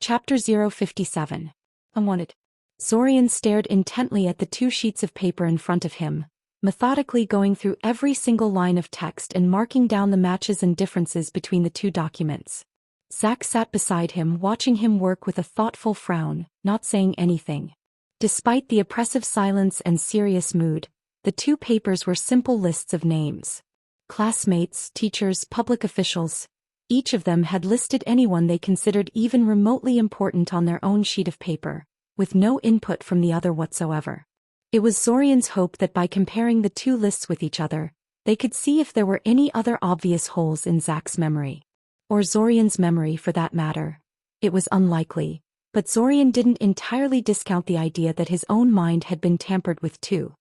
Chapter 057. Unwanted. Zorian stared intently at the 2 sheets of paper in front of him, methodically going through every single line of text and marking down the matches and differences between the 2 documents. Zach sat beside him, watching him work with a thoughtful frown, not saying anything. Despite the oppressive silence and serious mood, the 2 papers were simple lists of names. Classmates, teachers, public officials. Each of them had listed anyone they considered even remotely important on their own sheet of paper, with no input from the other whatsoever. It was Zorian's hope that by comparing the 2 lists with each other, they could see if there were any other obvious holes in Zach's memory. Or Zorian's memory, for that matter. It was unlikely, but Zorian didn't entirely discount the idea that his own mind had been tampered with too.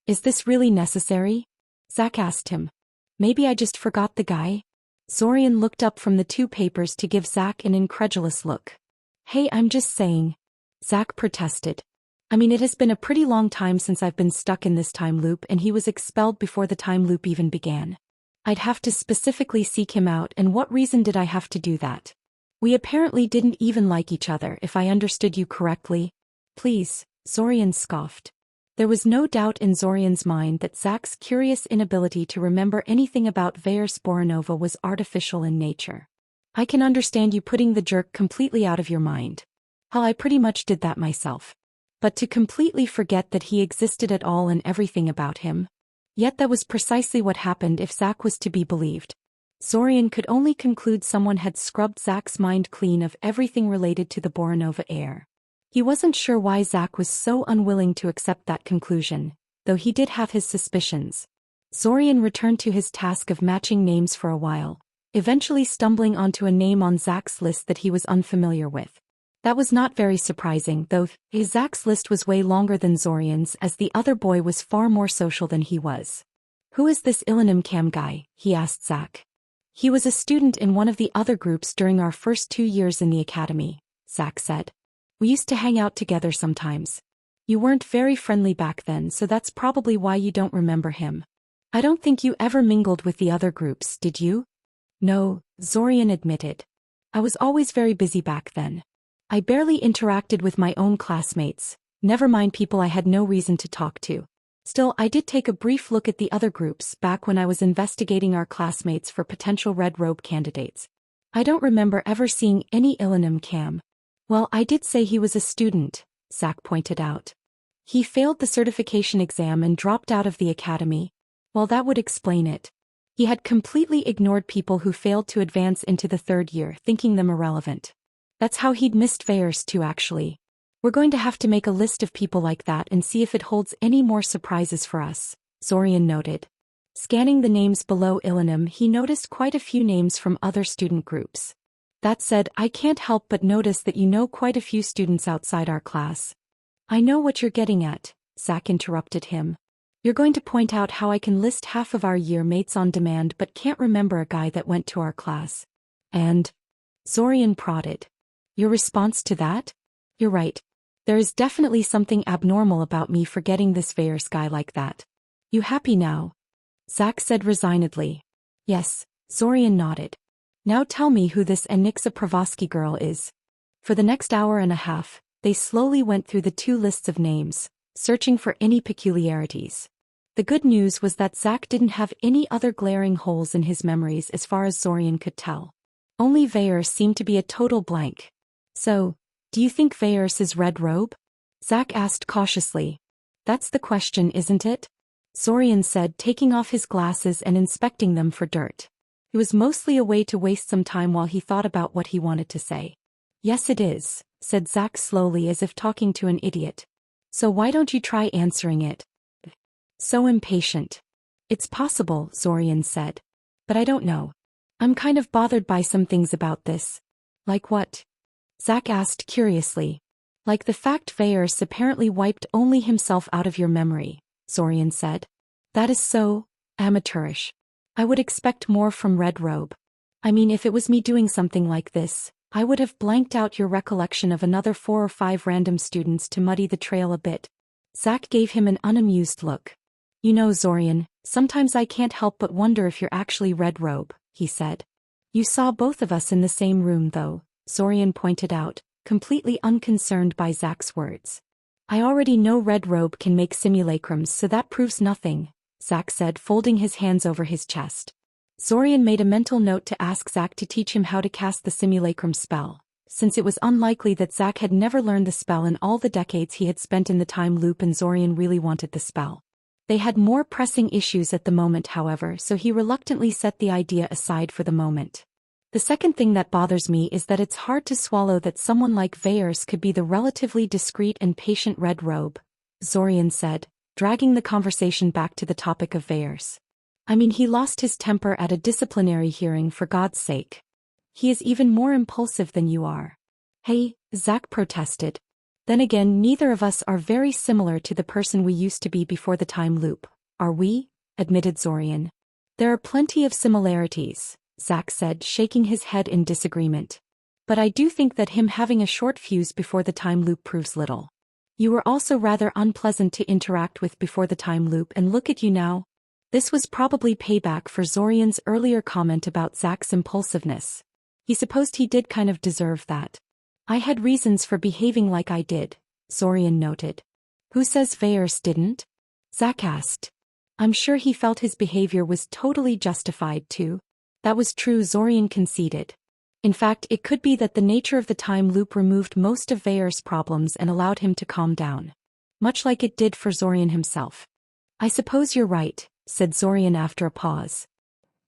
"Is this really necessary?" Zach asked him. "Maybe I just forgot the guy?" Zorian looked up from the 2 papers to give Zach an incredulous look. "Hey, I'm just saying," Zach protested. "I mean, it has been a pretty long time since I've been stuck in this time loop, and he was expelled before the time loop even began. I'd have to specifically seek him out, and what reason did I have to do that? We apparently didn't even like each other, if I understood you correctly." "Please," Zorian scoffed. There was no doubt in Zorian's mind that Zach's curious inability to remember anything about Veyr Sporanova was artificial in nature. "I can understand you putting the jerk completely out of your mind. Hell, I pretty much did that myself. But to completely forget that he existed at all and everything about him? Yet that was precisely what happened if Zach was to be believed. Zorian could only conclude someone had scrubbed Zach's mind clean of everything related to the Boranova heir. He wasn't sure why Zach was so unwilling to accept that conclusion, though he did have his suspicions. Zorian returned to his task of matching names for a while, eventually stumbling onto a name on Zach's list that he was unfamiliar with. That was not very surprising, though Zach's list was way longer than Zorian's, as the other boy was far more social than he was. "Who is this Ilanim Cam guy?" he asked Zach. "He was a student in one of the other groups during our first 2 years in the academy," Zach said. "We used to hang out together sometimes. You weren't very friendly back then, so that's probably why you don't remember him. I don't think you ever mingled with the other groups, did you?" "No," Zorian admitted. "I was always very busy back then. I barely interacted with my own classmates, never mind people I had no reason to talk to. Still, I did take a brief look at the other groups back when I was investigating our classmates for potential Red Robe candidates. I don't remember ever seeing any Ilanim Cam." "Well, I did say he was a student," Zach pointed out. "He failed the certification exam and dropped out of the academy. Well, that would explain it. He had completely ignored people who failed to advance into the 3rd year, thinking them irrelevant. That's how he'd missed Veyrs too, actually. We're going to have to make a list of people like that and see if it holds any more surprises for us," Zorian noted. Scanning the names below Ilanim, he noticed quite a few names from other student groups. "That said, I can't help but notice that you know quite a few students outside our class." "I know what you're getting at," Zach interrupted him. "You're going to point out how I can list half of our year mates on demand but can't remember a guy that went to our class. And?" Zorian prodded. "Your response to that? You're right. There is definitely something abnormal about me forgetting this Veyrs guy like that. You happy now?" Zach said resignedly. "Yes," Zorian nodded. "Now tell me who this Anixa Pravosky girl is." For the next hour and a half, they slowly went through the 2 lists of names, searching for any peculiarities. The good news was that Zach didn't have any other glaring holes in his memories as far as Zorian could tell. Only Veyrs seemed to be a total blank. "So, do you think Veyrs is Red Robe?" Zach asked cautiously. "That's the question, isn't it?" Zorian said, taking off his glasses and inspecting them for dirt. It was mostly a way to waste some time while he thought about what he wanted to say. "Yes, it is," said Zach slowly as if talking to an idiot. "So why don't you try answering it?" So impatient. "It's possible," Zorian said. "But I don't know. I'm kind of bothered by some things about this." "Like what?" Zach asked curiously. "Like the fact Veyrs apparently wiped only himself out of your memory," Zorian said. "That is so amateurish. I would expect more from Red Robe. I mean, if it was me doing something like this, I would have blanked out your recollection of another 4 or 5 random students to muddy the trail a bit." Zach gave him an unamused look. "You know, Zorian, sometimes I can't help but wonder if you're actually Red Robe," he said. "You saw both of us in the same room though," Zorian pointed out, completely unconcerned by Zack's words. I already know Red Robe can make simulacrums, so that proves nothing, Zack said, folding his hands over his chest. Zorian made a mental note to ask Zack to teach him how to cast the simulacrum spell, since it was unlikely that Zack had never learned the spell in all the decades he had spent in the time loop, and Zorian really wanted the spell. They had more pressing issues at the moment, however, so he reluctantly set the idea aside for the moment. The second thing that bothers me is that it's hard to swallow that someone like Veyers could be the relatively discreet and patient Red Robe, Zorian said, dragging the conversation back to the topic of Veyers. I mean, he lost his temper at a disciplinary hearing, for God's sake. He is even more impulsive than you are. Hey, Zack protested. Then again, neither of us are very similar to the person we used to be before the time loop, are we? Admitted Zorian. There are plenty of similarities, Zack said, shaking his head in disagreement. But I do think that him having a short fuse before the time loop proves little. You were also rather unpleasant to interact with before the time loop, and look at you now. This was probably payback for Zorian's earlier comment about Zack's impulsiveness. He supposed he did kind of deserve that. I had reasons for behaving like I did, Zorian noted. Who says Veyers didn't? Zack asked. I'm sure he felt his behavior was totally justified too. That was true, Zorian conceded. In fact, it could be that the nature of the time loop removed most of Veyers' problems and allowed him to calm down. Much like it did for Zorian himself. I suppose you're right, said Zorian after a pause.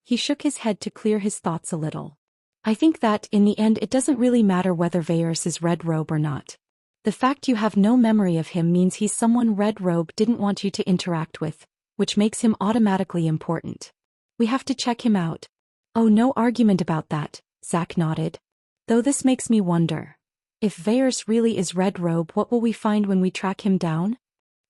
He shook his head to clear his thoughts a little. I think that, in the end, it doesn't really matter whether Veyers is Red Robe or not. The fact you have no memory of him means he's someone Red Robe didn't want you to interact with, which makes him automatically important. We have to check him out. Oh, no argument about that, Zack nodded. Though this makes me wonder. If Veyers really is Red Robe, what will we find when we track him down?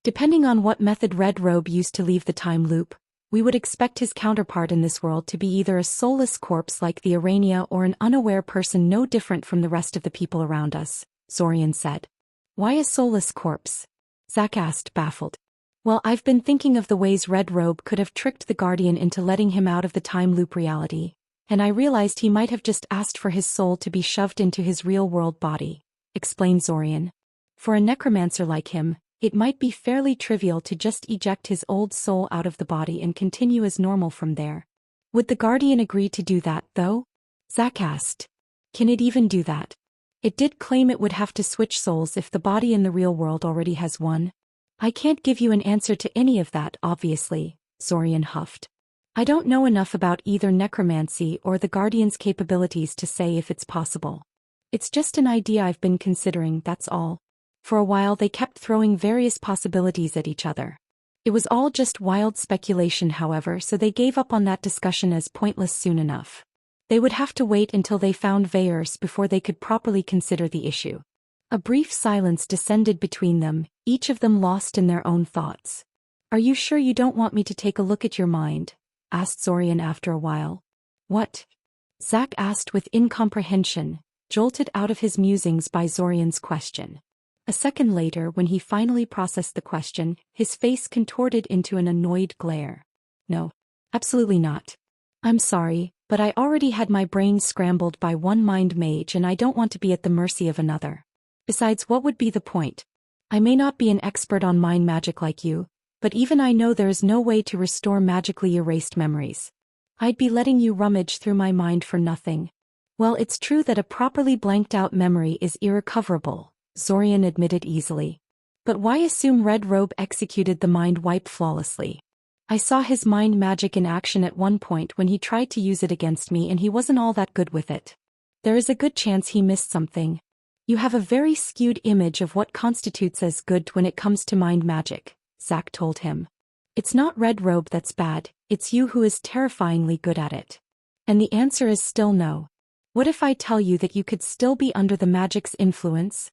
Depending on what method Red Robe used to leave the time loop, we would expect his counterpart in this world to be either a soulless corpse like the Arania or an unaware person no different from the rest of the people around us, Zorian said. Why a soulless corpse? Zack asked, baffled. Well, I've been thinking of the ways Red Robe could have tricked the Guardian into letting him out of the time loop reality, and I realized he might have just asked for his soul to be shoved into his real-world body, explained Zorian. For a necromancer like him, it might be fairly trivial to just eject his old soul out of the body and continue as normal from there. Would the Guardian agree to do that, though? Zack asked. Can it even do that? It did claim it would have to switch souls if the body in the real world already has one. I can't give you an answer to any of that, obviously, Zorian huffed. I don't know enough about either necromancy or the Guardian's capabilities to say if it's possible. It's just an idea I've been considering, that's all. For a while they kept throwing various possibilities at each other. It was all just wild speculation, however, so they gave up on that discussion as pointless soon enough. They would have to wait until they found Veyers before they could properly consider the issue. A brief silence descended between them, each of them lost in their own thoughts. Are you sure you don't want me to take a look at your mind? Asked Zorian after a while. What? Zack asked with incomprehension, jolted out of his musings by Zorian's question. A second later, when he finally processed the question, his face contorted into an annoyed glare. No. Absolutely not. I'm sorry, but I already had my brain scrambled by one mind mage and I don't want to be at the mercy of another. Besides, what would be the point? I may not be an expert on mind magic like you, but even I know there is no way to restore magically erased memories. I'd be letting you rummage through my mind for nothing. Well, it's true that a properly blanked out memory is irrecoverable, Zorian admitted easily. But why assume Red Robe executed the mind wipe flawlessly? I saw his mind magic in action at one point when he tried to use it against me and he wasn't all that good with it. There is a good chance he missed something. You have a very skewed image of what constitutes as good when it comes to mind magic, Zack told him. It's not Red Robe that's bad, it's you who is terrifyingly good at it. And the answer is still no. What if I tell you that you could still be under the magic's influence?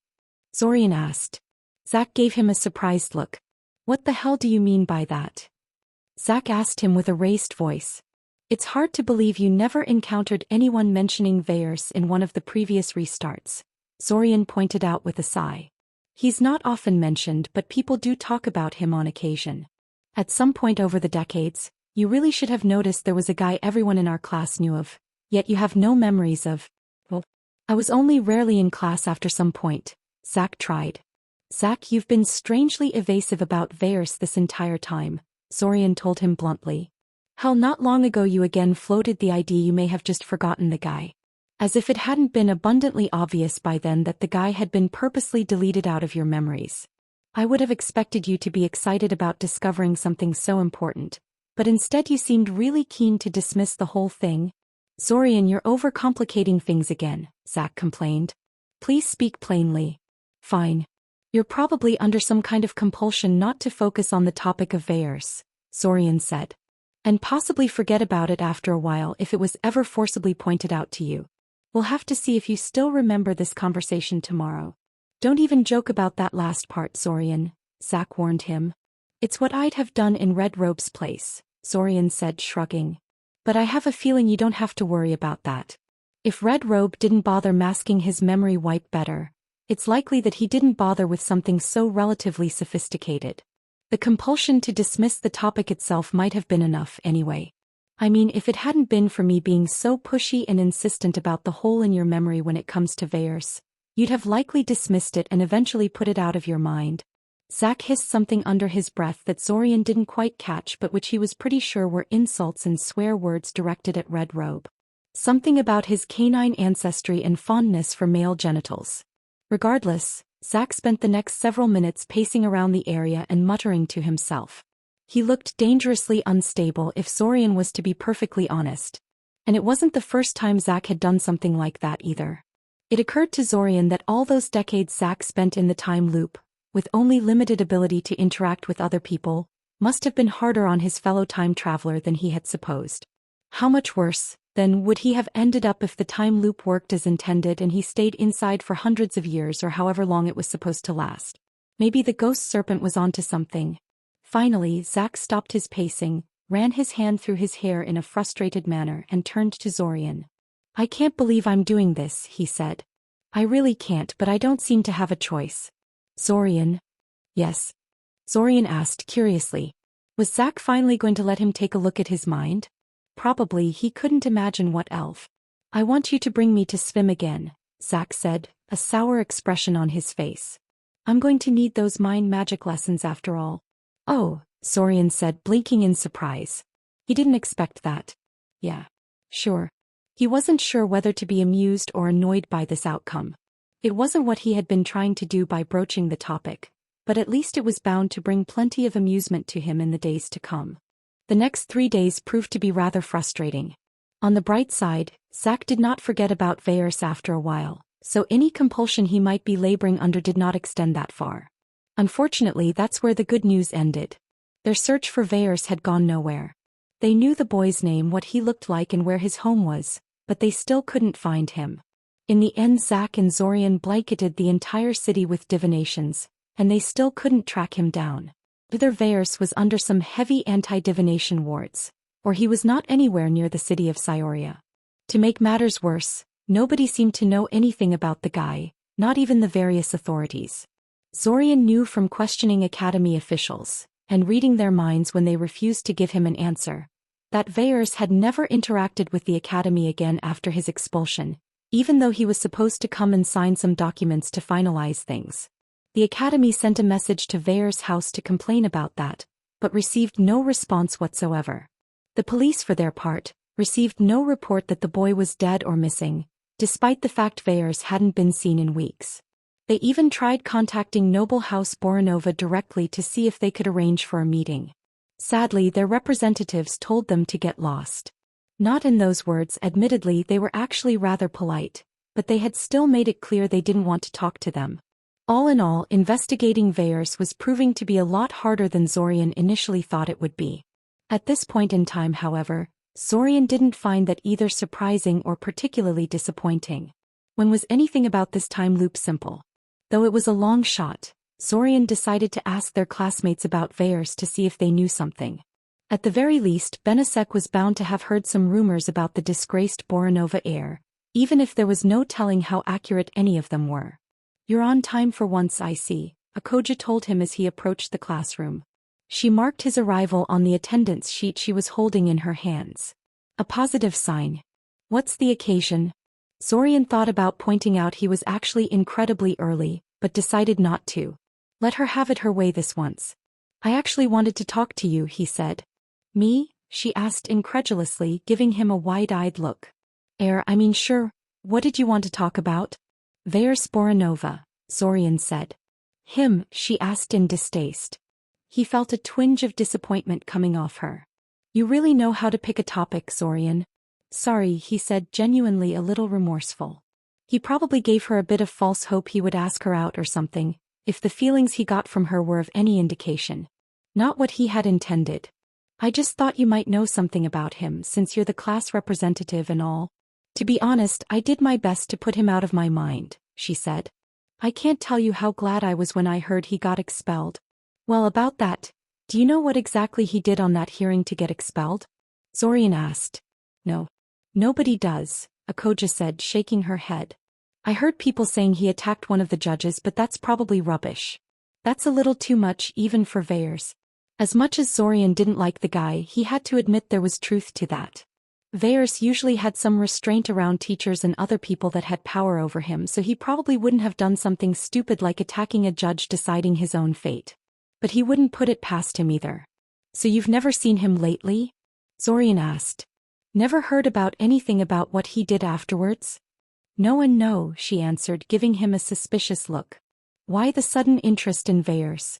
Zorian asked. Zack gave him a surprised look. What the hell do you mean by that? Zack asked him with a raised voice. It's hard to believe you never encountered anyone mentioning Veyers in one of the previous restarts, Zorian pointed out with a sigh. He's not often mentioned, but people do talk about him on occasion. At some point over the decades, you really should have noticed there was a guy everyone in our class knew of, yet you have no memories of. Well, I was only rarely in class after some point, Zach tried. Zach, you've been strangely evasive about Veyers this entire time, Zorian told him bluntly. Hell, not long ago you again floated the idea you may have just forgotten the guy. As if it hadn't been abundantly obvious by then that the guy had been purposely deleted out of your memories. I would have expected you to be excited about discovering something so important, but instead you seemed really keen to dismiss the whole thing. Zorian, you're overcomplicating things again, Zach complained. Please speak plainly. Fine. You're probably under some kind of compulsion not to focus on the topic of Veyers, Zorian said. And possibly forget about it after a while if it was ever forcibly pointed out to you. We'll have to see if you still remember this conversation tomorrow. Don't even joke about that last part, Zorian, Zach warned him. It's what I'd have done in Red Robe's place, Zorian said, shrugging. But I have a feeling you don't have to worry about that. If Red Robe didn't bother masking his memory wipe better, it's likely that he didn't bother with something so relatively sophisticated. The compulsion to dismiss the topic itself might have been enough anyway. I mean, if it hadn't been for me being so pushy and insistent about the hole in your memory when it comes to Veyers, you'd have likely dismissed it and eventually put it out of your mind. Zach hissed something under his breath that Zorian didn't quite catch but which he was pretty sure were insults and swear words directed at Red Robe. Something about his canine ancestry and fondness for male genitals. Regardless, Zach spent the next several minutes pacing around the area and muttering to himself. He looked dangerously unstable if Zorian was to be perfectly honest. And it wasn't the first time Zach had done something like that either. It occurred to Zorian that all those decades Zach spent in the time loop, with only limited ability to interact with other people, must have been harder on his fellow time traveler than he had supposed. How much worse, then, would he have ended up if the time loop worked as intended and he stayed inside for hundreds of years or however long it was supposed to last? Maybe the ghost serpent was onto something. Finally, Zach stopped his pacing, ran his hand through his hair in a frustrated manner and turned to Zorian. I can't believe I'm doing this, he said. I really can't, but I don't seem to have a choice. Zorian? Yes. Zorian asked curiously. Was Zach finally going to let him take a look at his mind? Probably. He couldn't imagine what else. I want you to bring me to Svim again, Zach said, a sour expression on his face. I'm going to need those mind magic lessons after all. Oh, Zorian said, blinking in surprise. He didn't expect that. Yeah. Sure. He wasn't sure whether to be amused or annoyed by this outcome. It wasn't what he had been trying to do by broaching the topic, but at least it was bound to bring plenty of amusement to him in the days to come. The next 3 days proved to be rather frustrating. On the bright side, Zach did not forget about Veyers after a while, so any compulsion he might be laboring under did not extend that far. Unfortunately, that's where the good news ended. Their search for Veyers had gone nowhere. They knew the boy's name, what he looked like and where his home was, but they still couldn't find him. In the end, Zach and Zorian blanketed the entire city with divinations, and they still couldn't track him down. Either Veyers was under some heavy anti-divination wards, or he was not anywhere near the city of Cyoria. To make matters worse, nobody seemed to know anything about the guy, not even the various authorities. Zorian knew from questioning Academy officials, and reading their minds when they refused to give him an answer, that Veyers had never interacted with the Academy again after his expulsion, even though he was supposed to come and sign some documents to finalize things. The Academy sent a message to Veyers' house to complain about that, but received no response whatsoever. The police, for their part, received no report that the boy was dead or missing, despite the fact Veyers hadn't been seen in weeks. They even tried contacting Noble House Boronova directly to see if they could arrange for a meeting. Sadly, their representatives told them to get lost. Not in those words, admittedly, they were actually rather polite, but they had still made it clear they didn't want to talk to them. All in all, investigating Veyers was proving to be a lot harder than Zorian initially thought it would be. At this point in time, however, Zorian didn't find that either surprising or particularly disappointing. When was anything about this time loop simple? Though it was a long shot, Zorian decided to ask their classmates about Veyers to see if they knew something. At the very least, Benesek was bound to have heard some rumors about the disgraced Boronova heir, even if there was no telling how accurate any of them were. You're on time for once, I see, Akoja told him as he approached the classroom. She marked his arrival on the attendance sheet she was holding in her hands. A positive sign. What's the occasion? Zorian thought about pointing out he was actually incredibly early, but decided not to. Let her have it her way this once. I actually wanted to talk to you, he said. Me? She asked incredulously, giving him a wide-eyed look. Sure. What did you want to talk about? Veyers Boranova, Zorian said. Him? She asked in distaste. He felt a twinge of disappointment coming off her. You really know how to pick a topic, Zorian. Sorry, he said, genuinely a little remorseful. He probably gave her a bit of false hope he would ask her out or something, if the feelings he got from her were of any indication. Not what he had intended. I just thought you might know something about him since you're the class representative and all. To be honest, I did my best to put him out of my mind, she said. I can't tell you how glad I was when I heard he got expelled. Well, about that, do you know what exactly he did on that hearing to get expelled? Zorian asked. No. Nobody does, Akoja said, shaking her head. I heard people saying he attacked one of the judges, but that's probably rubbish. That's a little too much even for Veyers. As much as Zorian didn't like the guy, he had to admit there was truth to that. Veyers usually had some restraint around teachers and other people that had power over him, so he probably wouldn't have done something stupid like attacking a judge deciding his own fate. But he wouldn't put it past him either. So you've never seen him lately? Zorian asked. Never heard about anything about what he did afterwards? No and no, she answered, giving him a suspicious look. Why the sudden interest in Veyers?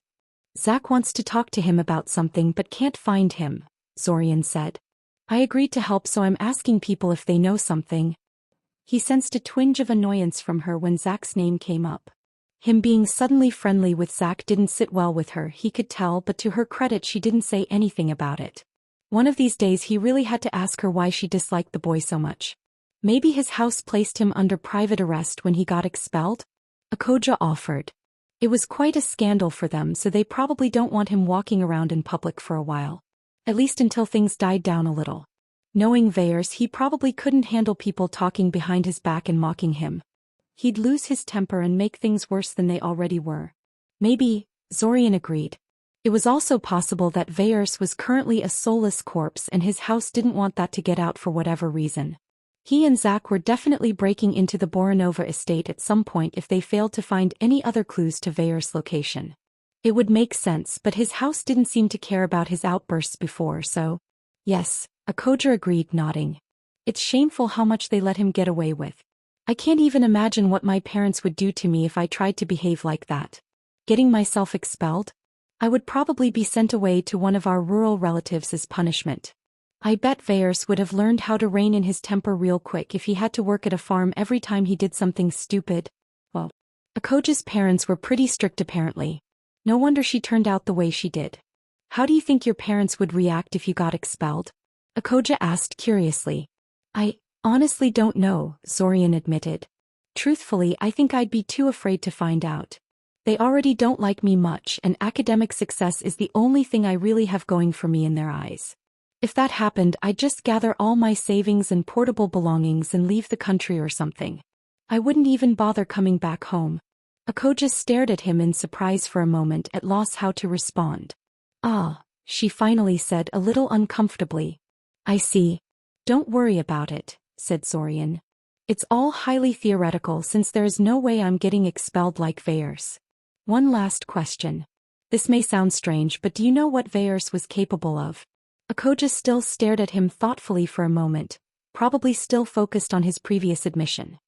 Zack wants to talk to him about something but can't find him, Zorian said. I agreed to help, so I'm asking people if they know something. He sensed a twinge of annoyance from her when Zack's name came up. Him being suddenly friendly with Zack didn't sit well with her, he could tell, but to her credit she didn't say anything about it. One of these days he really had to ask her why she disliked the boy so much. Maybe his house placed him under private arrest when he got expelled? Akoja offered. It was quite a scandal for them, so they probably don't want him walking around in public for a while. At least until things died down a little. Knowing Veyers, he probably couldn't handle people talking behind his back and mocking him. He'd lose his temper and make things worse than they already were. Maybe, Zorian agreed. It was also possible that Veyers was currently a soulless corpse and his house didn't want that to get out for whatever reason. He and Zack were definitely breaking into the Boranova estate at some point if they failed to find any other clues to Veyers' location. It would make sense, but his house didn't seem to care about his outbursts before, so... Yes, Akoja agreed, nodding. It's shameful how much they let him get away with. I can't even imagine what my parents would do to me if I tried to behave like that. Getting myself expelled? I would probably be sent away to one of our rural relatives as punishment. I bet Veyers would have learned how to rein in his temper real quick if he had to work at a farm every time he did something stupid. Well, Akoja's parents were pretty strict apparently. No wonder she turned out the way she did. How do you think your parents would react if you got expelled? Akoja asked curiously. I honestly don't know, Zorian admitted. Truthfully, I think I'd be too afraid to find out. They already don't like me much, and academic success is the only thing I really have going for me in their eyes. If that happened, I'd just gather all my savings and portable belongings and leave the country or something. I wouldn't even bother coming back home. Akoja stared at him in surprise for a moment, at loss how to respond. Ah, she finally said a little uncomfortably. I see. Don't worry about it, said Zorian. It's all highly theoretical since there is no way I'm getting expelled like Veyers. One last question. This may sound strange, but do you know what Veyers was capable of? Akoja still stared at him thoughtfully for a moment, probably still focused on his previous admission.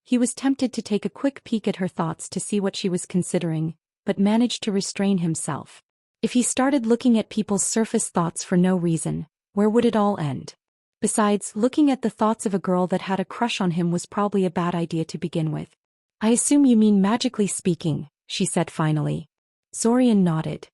He was tempted to take a quick peek at her thoughts to see what she was considering, but managed to restrain himself. If he started looking at people's surface thoughts for no reason, where would it all end? Besides, looking at the thoughts of a girl that had a crush on him was probably a bad idea to begin with. I assume you mean magically speaking, she said finally. Zorian nodded.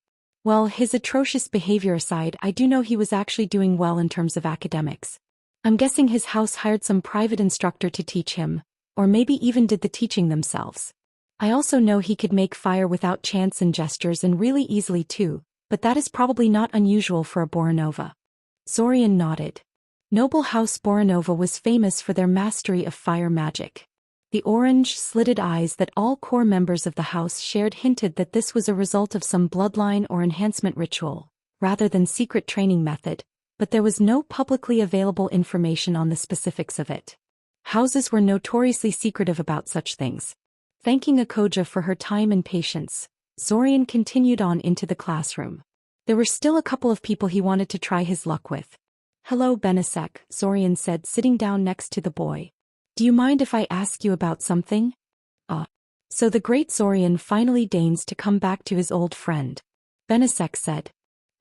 Well, his atrocious behavior aside, I do know he was actually doing well in terms of academics. I'm guessing his house hired some private instructor to teach him, or maybe even did the teaching themselves. I also know he could make fire without chants and gestures and really easily too, but that is probably not unusual for a Boranova. Zorian nodded. Noble House Boranova was famous for their mastery of fire magic. The orange, slitted eyes that all core members of the house shared hinted that this was a result of some bloodline or enhancement ritual, rather than secret training method, but there was no publicly available information on the specifics of it. Houses were notoriously secretive about such things. Thanking Akoja for her time and patience, Zorian continued on into the classroom. There were still a couple of people he wanted to try his luck with. "Hello, Benesek," Zorian said, sitting down next to the boy. "Do you mind if I ask you about something?" So the great Zorian finally deigns to come back to his old friend. Benesek said.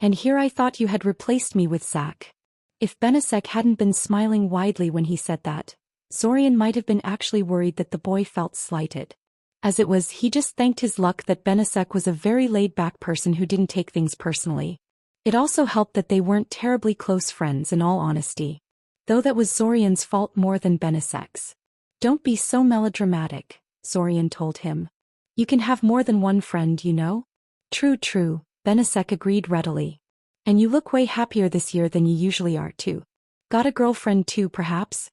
"And here I thought you had replaced me with Zack." If Benesek hadn't been smiling widely when he said that, Zorian might have been actually worried that the boy felt slighted. As it was, he just thanked his luck that Benesek was a very laid-back person who didn't take things personally. It also helped that they weren't terribly close friends in all honesty. Though that was Zorian's fault more than Benesek's. "Don't be so melodramatic," Zorian told him. "You can have more than one friend, you know?" True, Benesek agreed readily. "And you look way happier this year than you usually are too. Got a girlfriend too, perhaps?"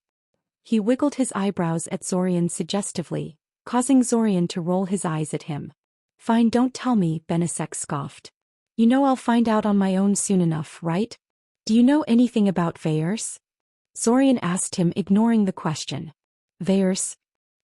He wiggled his eyebrows at Zorian suggestively, causing Zorian to roll his eyes at him. "Fine, don't tell me," Benesek scoffed. "You know I'll find out on my own soon enough, right? Do you know anything about Veyers?" Zorian asked him, ignoring the question. "Veyers?"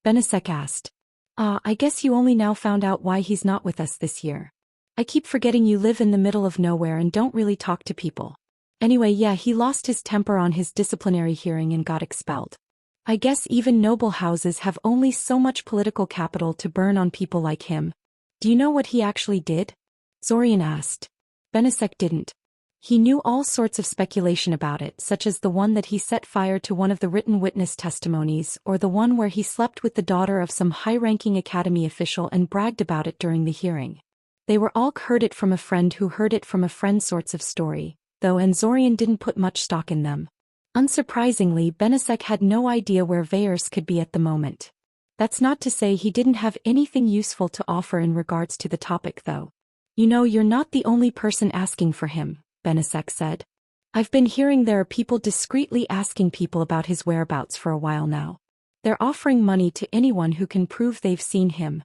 Benesek asked. I guess you only now found out why he's not with us this year. I keep forgetting you live in the middle of nowhere and don't really talk to people. Anyway, yeah, he lost his temper on his disciplinary hearing and got expelled. I guess even noble houses have only so much political capital to burn on people like him. Do you know what he actually did?" Zorian asked. Benesek didn't. He knew all sorts of speculation about it, such as the one that he set fire to one of the written witness testimonies, or the one where he slept with the daughter of some high-ranking academy official and bragged about it during the hearing. They were all heard it from a friend who heard it from a friend sorts of story, though, and Zorian didn't put much stock in them. Unsurprisingly, Benesek had no idea where Veyers could be at the moment. That's not to say he didn't have anything useful to offer in regards to the topic though. "You know, you're not the only person asking for him," Benesek said. "I've been hearing there are people discreetly asking people about his whereabouts for a while now. They're offering money to anyone who can prove they've seen him."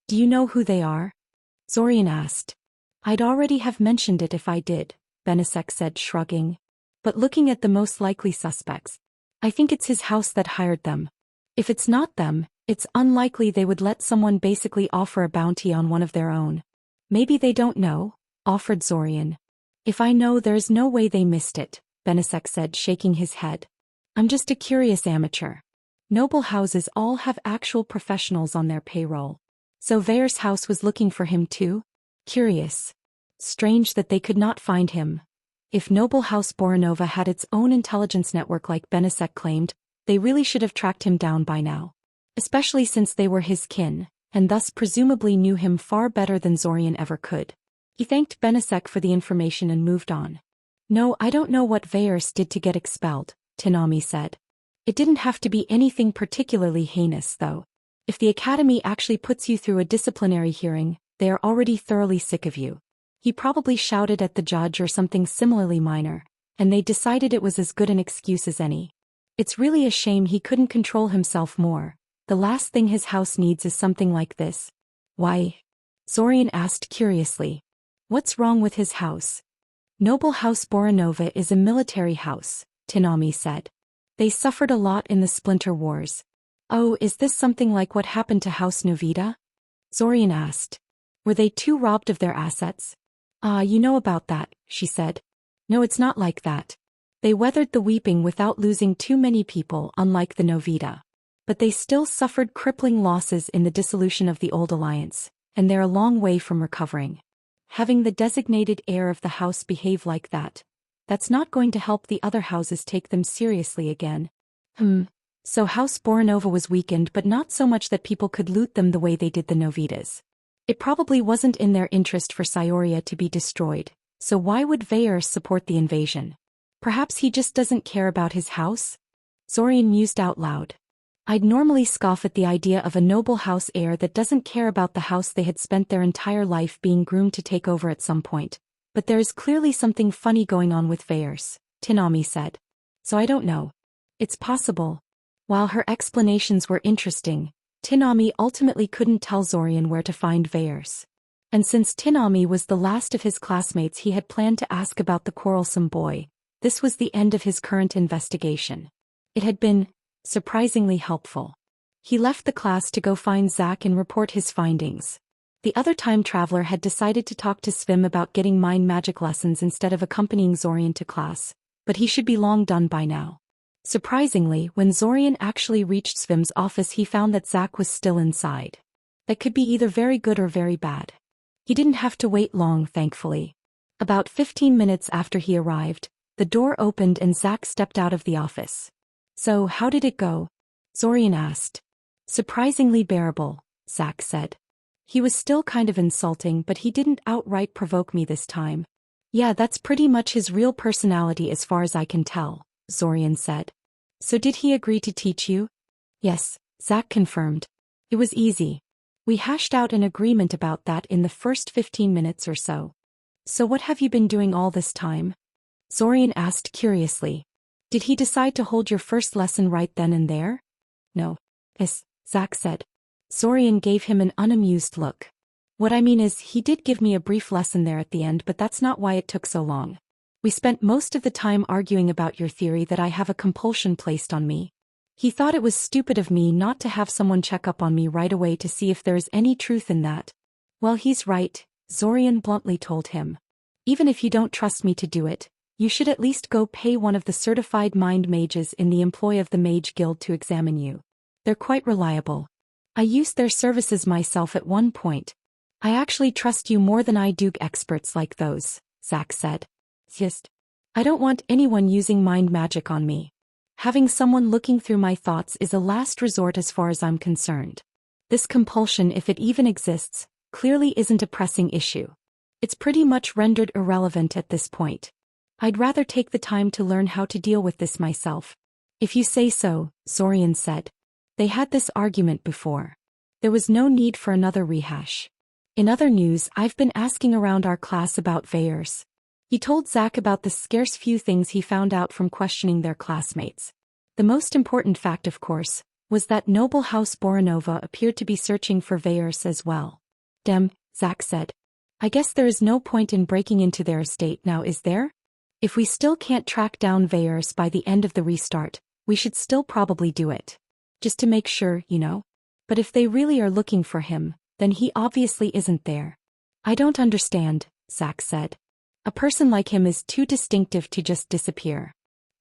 Do you know who they are?" Zorian asked. "I'd already have mentioned it if I did," Benesek said, shrugging. "But looking at the most likely suspects, I think it's his house that hired them. If it's not them, it's unlikely they would let someone basically offer a bounty on one of their own." "Maybe they don't know," offered Zorian. "If I know, there's no way they missed it," Benesek said, shaking his head. "I'm just a curious amateur. Noble houses all have actual professionals on their payroll. So Veyers' house was looking for him too? Curious. Strange that they could not find him. If Noble House Boronova had its own intelligence network like Benesek claimed, they really should have tracked him down by now. Especially since they were his kin, and thus presumably knew him far better than Zorian ever could." He thanked Benesek for the information and moved on. "No, I don't know what Veyers did to get expelled," Tanami said. "It didn't have to be anything particularly heinous though. If the academy actually puts you through a disciplinary hearing, they are already thoroughly sick of you. He probably shouted at the judge or something similarly minor, and they decided it was as good an excuse as any. It's really a shame he couldn't control himself more. The last thing his house needs is something like this." "Why?" Zorian asked curiously. "What's wrong with his house?" "Noble House Boronova is a military house," Tanami said. "They suffered a lot in the Splinter Wars." "Oh, is this something like what happened to House Novita?" Zorian asked. "Were they too robbed of their assets?" You know about that," she said. "No, it's not like that. They weathered the weeping without losing too many people, unlike the Novita. But they still suffered crippling losses in the dissolution of the old alliance, and they're a long way from recovering. Having the designated heir of the house behave like that, that's not going to help the other houses take them seriously again." So House Boronova was weakened, but not so much that people could loot them the way they did the Novitas. It probably wasn't in their interest for Syoria to be destroyed, so why would Veyers support the invasion? Perhaps he just doesn't care about his house? Zorian mused out loud. I'd normally scoff at the idea of a noble house heir that doesn't care about the house they had spent their entire life being groomed to take over at some point. But there is clearly something funny going on with Veyers, Tanami said. So I don't know. It's possible. While her explanations were interesting, Tanami ultimately couldn't tell Zorian where to find Veyers. And since Tanami was the last of his classmates he had planned to ask about the quarrelsome boy, this was the end of his current investigation. It had been surprisingly helpful. He left the class to go find Zack and report his findings. The other time traveler had decided to talk to Svim about getting mind magic lessons instead of accompanying Zorian to class, but he should be long done by now. Surprisingly, when Zorian actually reached Svim's office, he found that Zack was still inside. That could be either very good or very bad. He didn't have to wait long, thankfully. About 15 minutes after he arrived, the door opened and Zack stepped out of the office. "So, how did it go?" Zorian asked. "Surprisingly bearable," Zack said. He was still kind of insulting, but he didn't outright provoke me this time. "Yeah, that's pretty much his real personality as far as I can tell," Zorian said. "So did he agree to teach you?" "Yes," Zack confirmed. "It was easy. We hashed out an agreement about that in the first 15 minutes or so." "So what have you been doing all this time?" Zorian asked curiously. "Did he decide to hold your first lesson right then and there?" "No." "Yes," Zack said. Zorian gave him an unamused look. "What I mean is, he did give me a brief lesson there at the end, but that's not why it took so long. We spent most of the time arguing about your theory that I have a compulsion placed on me. He thought it was stupid of me not to have someone check up on me right away to see if there's any truth in that." "Well, he's right," Zorian bluntly told him. "Even if you don't trust me to do it, you should at least go pay one of the certified mind mages in the employ of the Mage Guild to examine you. They're quite reliable. I used their services myself at one point. I actually trust you more than I do experts like those," Zack said. "Just, I don't want anyone using mind magic on me. Having someone looking through my thoughts is a last resort as far as I'm concerned. This compulsion, if it even exists, clearly isn't a pressing issue. It's pretty much rendered irrelevant at this point. I'd rather take the time to learn how to deal with this myself." "If you say so," Zorian said. They had this argument before. There was no need for another rehash. "In other news, I've been asking around our class about Veyers." He told Zack about the scarce few things he found out from questioning their classmates. The most important fact, of course, was that noble House Boronova appeared to be searching for Veyers as well. "Dem," Zack said. "I guess there is no point in breaking into their estate now, is there? If we still can't track down Veyers by the end of the restart, we should still probably do it. Just to make sure, you know? But if they really are looking for him, then he obviously isn't there." "I don't understand," Zack said. "A person like him is too distinctive to just disappear.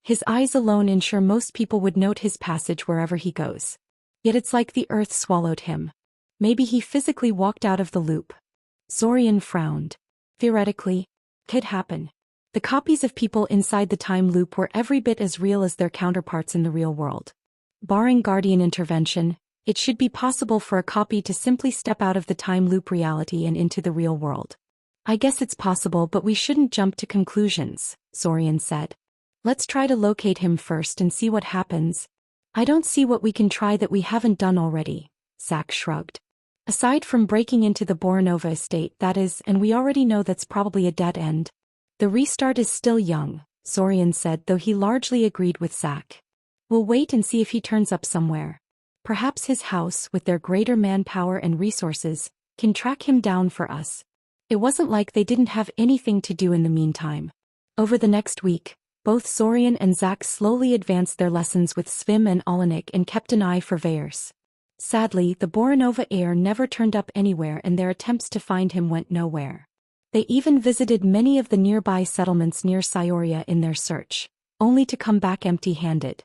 His eyes alone ensure most people would note his passage wherever he goes. Yet it's like the earth swallowed him. Maybe he physically walked out of the loop." Zorian frowned. "Theoretically, could happen. The copies of people inside the time loop were every bit as real as their counterparts in the real world. Barring Guardian intervention, it should be possible for a copy to simply step out of the time loop reality and into the real world." "I guess it's possible, but we shouldn't jump to conclusions," Zorian said. "Let's try to locate him first and see what happens." "I don't see what we can try that we haven't done already," Zack shrugged. "Aside from breaking into the Boronova estate, that is, and we already know that's probably a dead end." "The restart is still young," Zorian said, though he largely agreed with Zack. "We'll wait and see if he turns up somewhere. Perhaps his house, with their greater manpower and resources, can track him down for us." It wasn't like they didn't have anything to do in the meantime. Over the next week, both Zorian and Zack slowly advanced their lessons with Svim and Olenek and kept an eye for Veyers. Sadly, the Boronova heir never turned up anywhere and their attempts to find him went nowhere. They even visited many of the nearby settlements near Syoria in their search, only to come back empty-handed.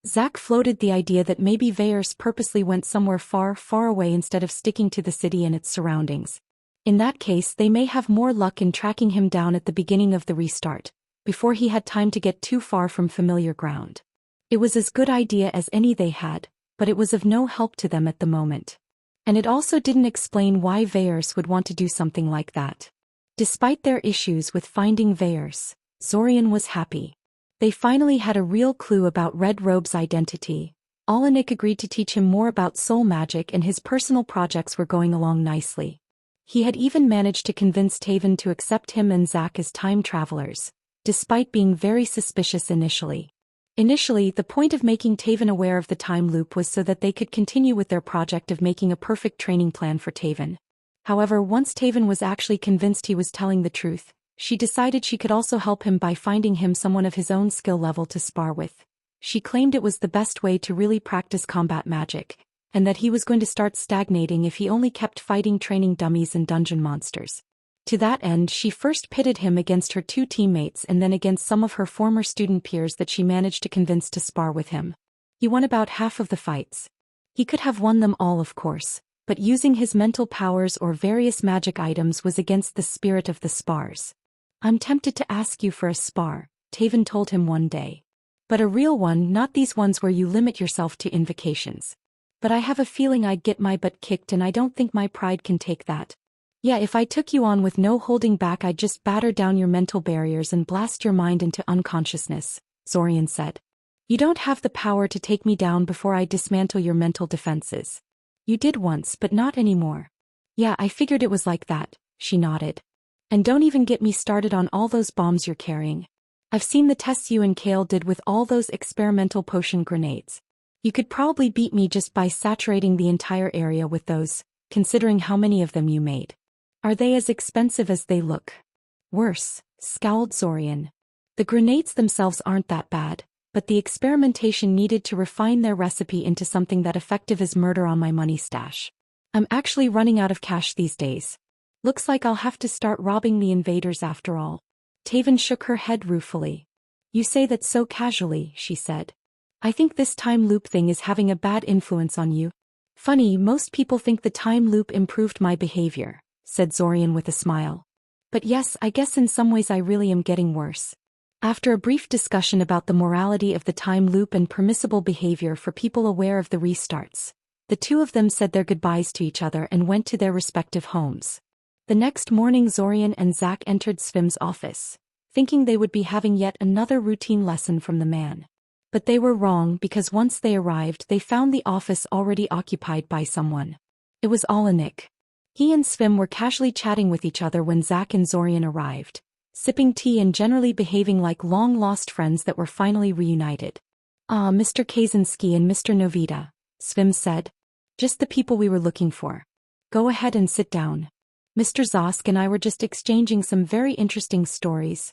Zack floated the idea that maybe Veyers purposely went somewhere far, far away instead of sticking to the city and its surroundings. In that case, they may have more luck in tracking him down at the beginning of the restart, before he had time to get too far from familiar ground. It was as good idea as any they had, but it was of no help to them at the moment. And it also didn't explain why Veyers would want to do something like that. Despite their issues with finding Veyers, Zorian was happy. They finally had a real clue about Red Robe's identity. Olenek agreed to teach him more about soul magic and his personal projects were going along nicely. He had even managed to convince Taven to accept him and Zack as time travelers, despite being very suspicious initially. Initially, the point of making Taven aware of the time loop was so that they could continue with their project of making a perfect training plan for Taven. However, once Taven was actually convinced he was telling the truth, she decided she could also help him by finding him someone of his own skill level to spar with. She claimed it was the best way to really practice combat magic, and that he was going to start stagnating if he only kept fighting training dummies and dungeon monsters. To that end, she first pitted him against her 2 teammates and then against some of her former student peers that she managed to convince to spar with him. He won about half of the fights. He could have won them all, of course, but using his mental powers or various magic items was against the spirit of the spars. "I'm tempted to ask you for a spar," Taven told him one day. "But a real one, not these ones where you limit yourself to invocations. But I have a feeling I'd get my butt kicked and I don't think my pride can take that. Yeah, if I took you on with no holding back, I'd just batter down your mental barriers and blast your mind into unconsciousness," Zorian said. "You don't have the power to take me down before I dismantle your mental defenses. You did once, but not anymore." "Yeah, I figured it was like that," she nodded. "And don't even get me started on all those bombs you're carrying. I've seen the tests you and Kale did with all those experimental potion grenades. You could probably beat me just by saturating the entire area with those, considering how many of them you made." "Are they as expensive as they look?" "Worse," scowled Zorian. "The grenades themselves aren't that bad, but the experimentation needed to refine their recipe into something that effective as murder on my money stash. I'm actually running out of cash these days. Looks like I'll have to start robbing the invaders after all." Taven shook her head ruefully. "You say that so casually," she said. "I think this time loop thing is having a bad influence on you." "Funny, most people think the time loop improved my behavior," said Zorian with a smile. "But yes, I guess in some ways I really am getting worse." After a brief discussion about the morality of the time loop and permissible behavior for people aware of the restarts, the 2 of them said their goodbyes to each other and went to their respective homes. The next morning, Zorian and Zack entered Svim's office, thinking they would be having yet another routine lesson from the man. But they were wrong, because once they arrived they found the office already occupied by someone. It was Alanik. He and Svim were casually chatting with each other when Zack and Zorian arrived, sipping tea and generally behaving like long-lost friends that were finally reunited. "Ah, Mr. Kaczynski and Mr. Novita," Svim said. "Just the people we were looking for. Go ahead and sit down. Mr. Zosk and I were just exchanging some very interesting stories."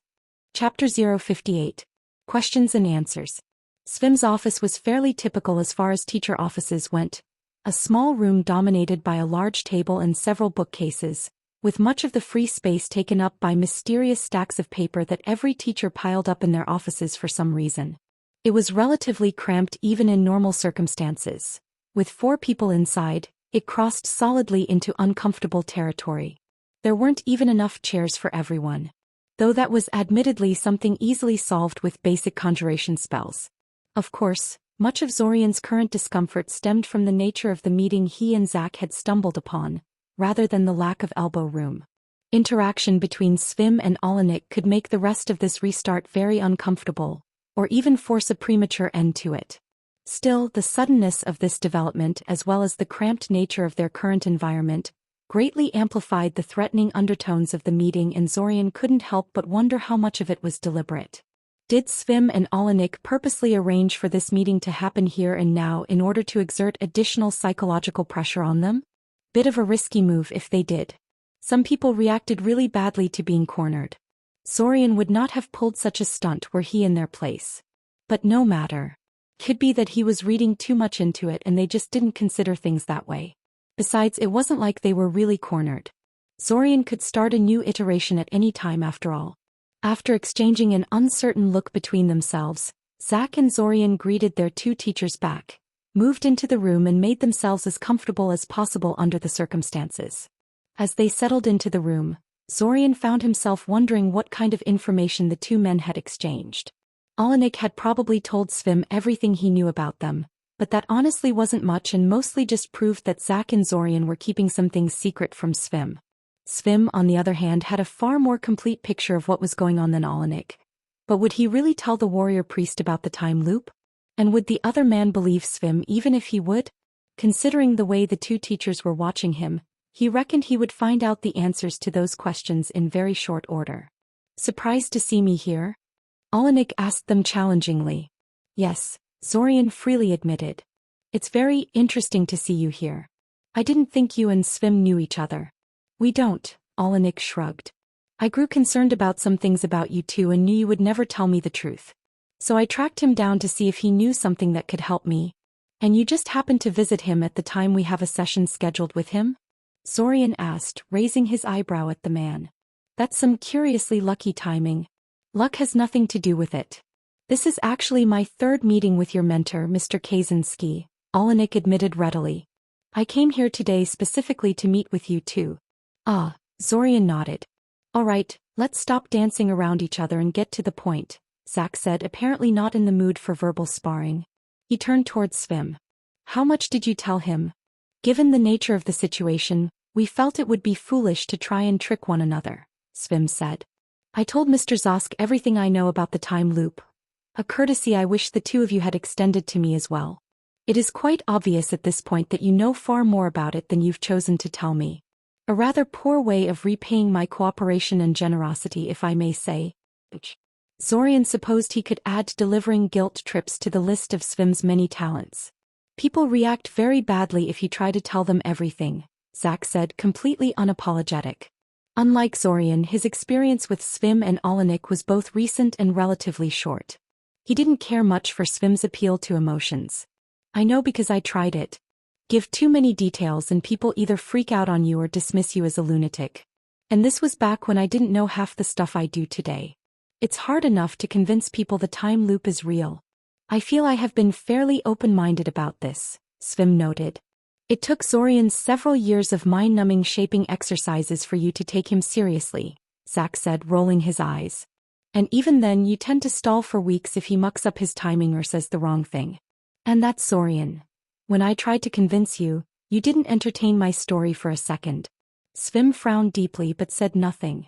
Chapter 058. Questions and Answers. Svim's office was fairly typical as far as teacher offices went. A small room dominated by a large table and several bookcases, with much of the free space taken up by mysterious stacks of paper that every teacher piled up in their offices for some reason. It was relatively cramped even in normal circumstances. With 4 people inside, it crossed solidly into uncomfortable territory. There weren't even enough chairs for everyone. Though that was admittedly something easily solved with basic conjuration spells. Of course, much of Zorian's current discomfort stemmed from the nature of the meeting he and Zack had stumbled upon, rather than the lack of elbow room. Interaction between Svim and Alanik could make the rest of this restart very uncomfortable, or even force a premature end to it. Still, the suddenness of this development as well as the cramped nature of their current environment greatly amplified the threatening undertones of the meeting, and Zorian couldn't help but wonder how much of it was deliberate. Did Svim and Alanik purposely arrange for this meeting to happen here and now in order to exert additional psychological pressure on them? Bit of a risky move if they did. Some people reacted really badly to being cornered. Zorian would not have pulled such a stunt were he in their place. But no matter. Could be that he was reading too much into it and they just didn't consider things that way. Besides, it wasn't like they were really cornered. Zorian could start a new iteration at any time after all. After exchanging an uncertain look between themselves, Zack and Zorian greeted their 2 teachers back, moved into the room and made themselves as comfortable as possible under the circumstances. As they settled into the room, Zorian found himself wondering what kind of information the 2 men had exchanged. Alanik had probably told Svim everything he knew about them, but that honestly wasn't much and mostly just proved that Zack and Zorian were keeping some things secret from Svim. Svim, on the other hand, had a far more complete picture of what was going on than Alanik. But would he really tell the warrior priest about the time loop? And would the other man believe Svim even if he would? Considering the way the 2 teachers were watching him, he reckoned he would find out the answers to those questions in very short order. "Surprised to see me here?" Alanik asked them challengingly. "Yes," Zorian freely admitted. "It's very interesting to see you here. I didn't think you and Svim knew each other." "We don't," Alanik shrugged. "I grew concerned about some things about you 2 and knew you would never tell me the truth." So I tracked him down to see if he knew something that could help me. And you just happened to visit him at the time we have a session scheduled with him? Zorian asked, raising his eyebrow at the man. That's some curiously lucky timing. Luck has nothing to do with it. This is actually my third meeting with your mentor, Mr. Kaczynski, Olenek admitted readily. I came here today specifically to meet with you too. Ah, Zorian nodded. All right, let's stop dancing around each other and get to the point, Zach said, apparently not in the mood for verbal sparring. He turned towards Svim. How much did you tell him? Given the nature of the situation, we felt it would be foolish to try and trick one another, Svim said. I told Mr. Zosk everything I know about the time loop. A courtesy I wish the two of you had extended to me as well. It is quite obvious at this point that you know far more about it than you've chosen to tell me. A rather poor way of repaying my cooperation and generosity, if I may say. Zorian supposed he could add delivering guilt trips to the list of Svim's many talents. People react very badly if you try to tell them everything, Zach said, completely unapologetic. Unlike Zorian, his experience with Svim and Olenek was both recent and relatively short. He didn't care much for Svim's appeal to emotions. I know because I tried it. Give too many details and people either freak out on you or dismiss you as a lunatic. And this was back when I didn't know half the stuff I do today. It's hard enough to convince people the time loop is real. I feel I have been fairly open-minded about this, Svim noted. It took Zorian several years of mind-numbing shaping exercises for you to take him seriously, Zach said, rolling his eyes. And even then you tend to stall for weeks if he mucks up his timing or says the wrong thing. And that's Zorian. When I tried to convince you, you didn't entertain my story for a second. Svim frowned deeply but said nothing.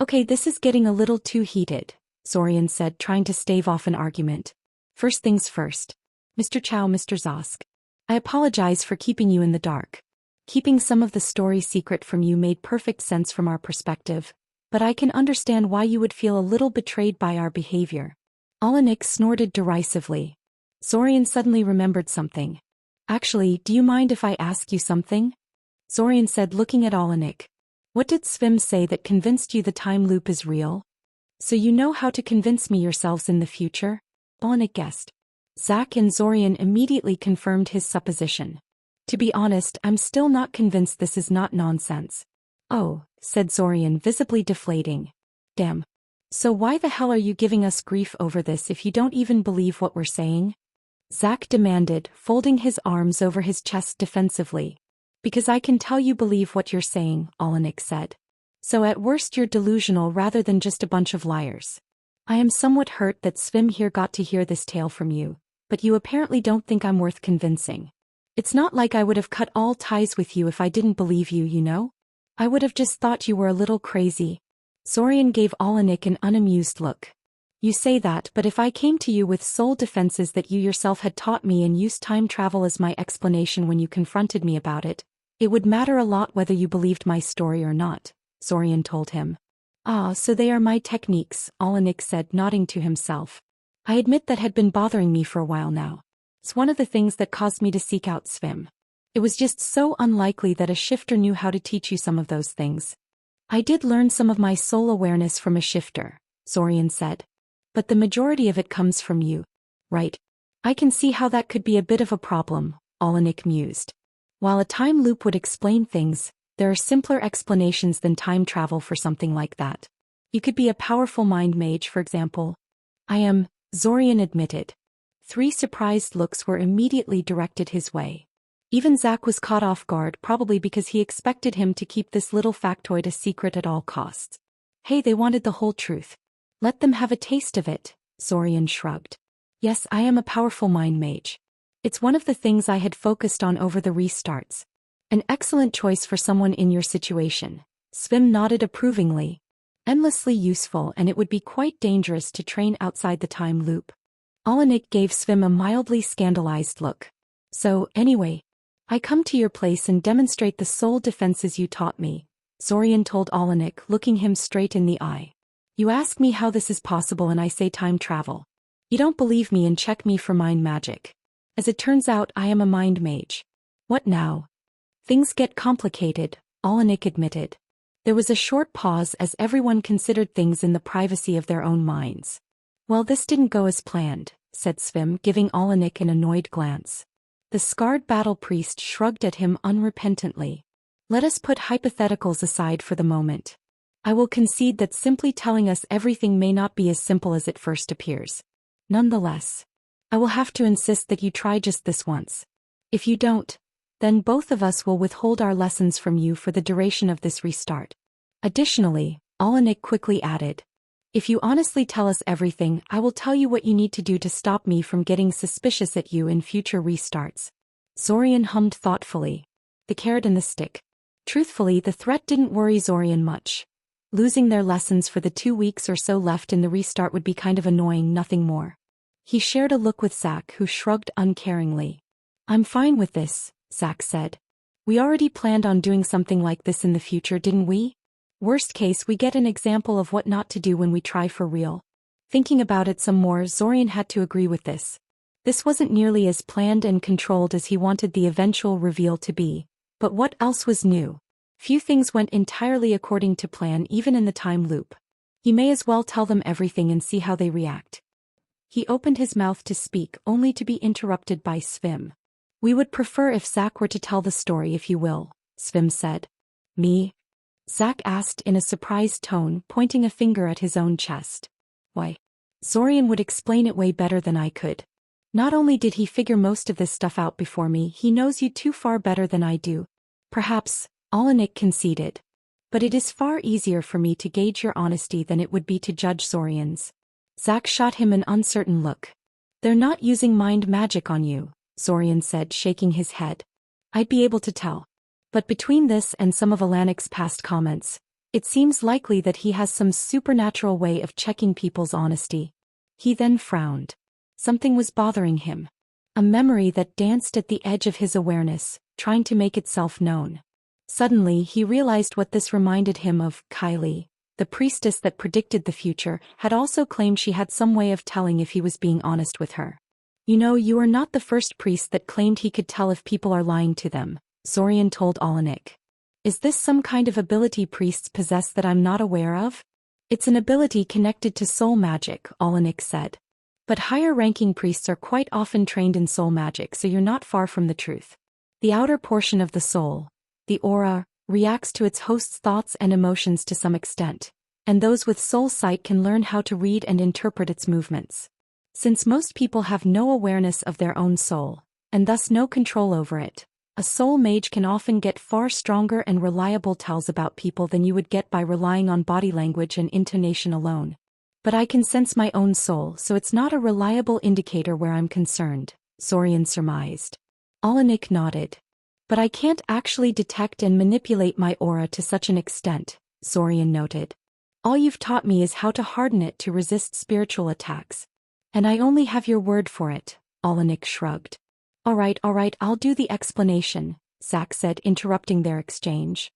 Okay, this is getting a little too heated, Zorian said, trying to stave off an argument. First things first. Mr. Chow, Mr. Zosk. I apologize for keeping you in the dark. Keeping some of the story secret from you made perfect sense from our perspective, but I can understand why you would feel a little betrayed by our behavior. Olenek snorted derisively. Zorian suddenly remembered something. Actually, do you mind if I ask you something? Zorian said, looking at Olenek. What did Svim say that convinced you the time loop is real? So you know how to convince me yourselves in the future? Olenek guessed. Zach and Zorian immediately confirmed his supposition. To be honest, I'm still not convinced this is not nonsense. Oh, said Zorian, visibly deflating. Damn. So why the hell are you giving us grief over this if you don't even believe what we're saying? Zach demanded, folding his arms over his chest defensively. Because I can tell you believe what you're saying, Olenek said. So at worst you're delusional rather than just a bunch of liars. I am somewhat hurt that Svim here got to hear this tale from you, but you apparently don't think I'm worth convincing. It's not like I would have cut all ties with you if I didn't believe you, you know? I would have just thought you were a little crazy. Zorian gave Olenek an unamused look. You say that, but if I came to you with sole defenses that you yourself had taught me and used time travel as my explanation when you confronted me about it, it would matter a lot whether you believed my story or not, Zorian told him. Ah, so they are my techniques, Olenek said, nodding to himself. I admit that had been bothering me for a while now. It's one of the things that caused me to seek out Svim. It was just so unlikely that a shifter knew how to teach you some of those things. I did learn some of my soul awareness from a shifter, Zorian said. But the majority of it comes from you. Right. I can see how that could be a bit of a problem, Olenek mused. While a time loop would explain things, there are simpler explanations than time travel for something like that. You could be a powerful mind mage, for example. I am, Zorian admitted. 3 surprised looks were immediately directed his way. Even Zach was caught off guard, probably because he expected him to keep this little factoid a secret at all costs. Hey, they wanted the whole truth. Let them have a taste of it, Zorian shrugged. Yes, I am a powerful mind mage. It's one of the things I had focused on over the restarts. An excellent choice for someone in your situation. Svim nodded approvingly. Endlessly useful, and it would be quite dangerous to train outside the time loop. Olenek gave Svim a mildly scandalized look. So, anyway, I come to your place and demonstrate the soul defenses you taught me, Zorian told Olenek, looking him straight in the eye. You ask me how this is possible and I say time travel. You don't believe me and check me for mind magic. As it turns out, I am a mind mage. What now? Things get complicated, Olenek admitted. There was a short pause as everyone considered things in the privacy of their own minds. Well, this didn't go as planned, said Svim, giving Olenek an annoyed glance. The scarred battle priest shrugged at him unrepentantly. Let us put hypotheticals aside for the moment. I will concede that simply telling us everything may not be as simple as it first appears. Nonetheless, I will have to insist that you try just this once. If you don't, then both of us will withhold our lessons from you for the duration of this restart. Additionally, Olenek quickly added, if you honestly tell us everything, I will tell you what you need to do to stop me from getting suspicious at you in future restarts. Zorian hummed thoughtfully. The carrot and the stick. Truthfully, the threat didn't worry Zorian much. Losing their lessons for the 2 weeks or so left in the restart would be kind of annoying, nothing more. He shared a look with Zack, who shrugged uncaringly. I'm fine with this, Zack said. We already planned on doing something like this in the future, didn't we? Worst case, we get an example of what not to do when we try for real. Thinking about it some more, Zorian had to agree with this. This wasn't nearly as planned and controlled as he wanted the eventual reveal to be, but what else was new? Few things went entirely according to plan, even in the time loop. He may as well tell them everything and see how they react. He opened his mouth to speak, only to be interrupted by Svim. We would prefer if Zack were to tell the story, if you will, Svim said. Me? Zack asked in a surprised tone, pointing a finger at his own chest. Why? Zorian would explain it way better than I could. Not only did he figure most of this stuff out before me, he knows you too far better than I do. Perhaps, Olenek conceded. But it is far easier for me to gauge your honesty than it would be to judge Zorian's. Zack shot him an uncertain look. They're not using mind magic on you, Zorian said, shaking his head. I'd be able to tell. But between this and some of Alanek's past comments, it seems likely that he has some supernatural way of checking people's honesty. He then frowned. Something was bothering him. A memory that danced at the edge of his awareness, trying to make itself known. Suddenly he realized what this reminded him of. Kylie, the priestess that predicted the future, had also claimed she had some way of telling if he was being honest with her. You know, you are not the first priest that claimed he could tell if people are lying to them, Zorian told Olenek. Is this some kind of ability priests possess that I'm not aware of? It's an ability connected to soul magic, Olenek said. But higher-ranking priests are quite often trained in soul magic, so you're not far from the truth. The outer portion of the soul, the aura, reacts to its host's thoughts and emotions to some extent, and those with soul sight can learn how to read and interpret its movements. Since most people have no awareness of their own soul, and thus no control over it, a soul mage can often get far stronger and reliable tells about people than you would get by relying on body language and intonation alone. But I can sense my own soul, so it's not a reliable indicator where I'm concerned, Zorian surmised. Olenek nodded. But I can't actually detect and manipulate my aura to such an extent, Zorian noted. All you've taught me is how to harden it to resist spiritual attacks. And I only have your word for it, Olenek shrugged. All right, I'll do the explanation, Zack said, interrupting their exchange.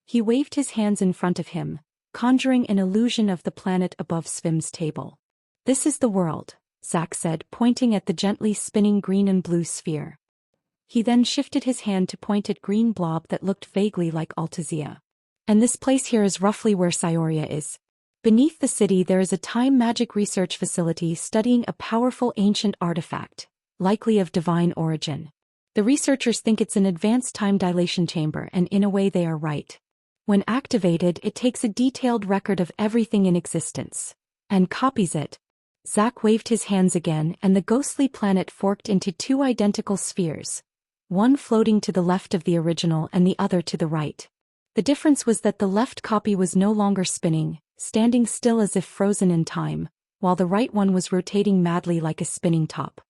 He waved his hands in front of him, conjuring an illusion of the planet above Svim's table. This is the world, Zack said, pointing at the gently spinning green and blue sphere. He then shifted his hand to point at green blob that looked vaguely like Altazia. And this place here is roughly where Cyoria is. Beneath the city there is a time magic research facility studying a powerful ancient artifact, likely of divine origin. The researchers think it's an advanced time dilation chamber, and in a way they are right. When activated, it takes a detailed record of everything in existence, and copies it. Zack waved his hands again, and the ghostly planet forked into 2 identical spheres, one floating to the left of the original and the other to the right. The difference was that the left copy was no longer spinning, standing still as if frozen in time, while the right one was rotating madly like a spinning top.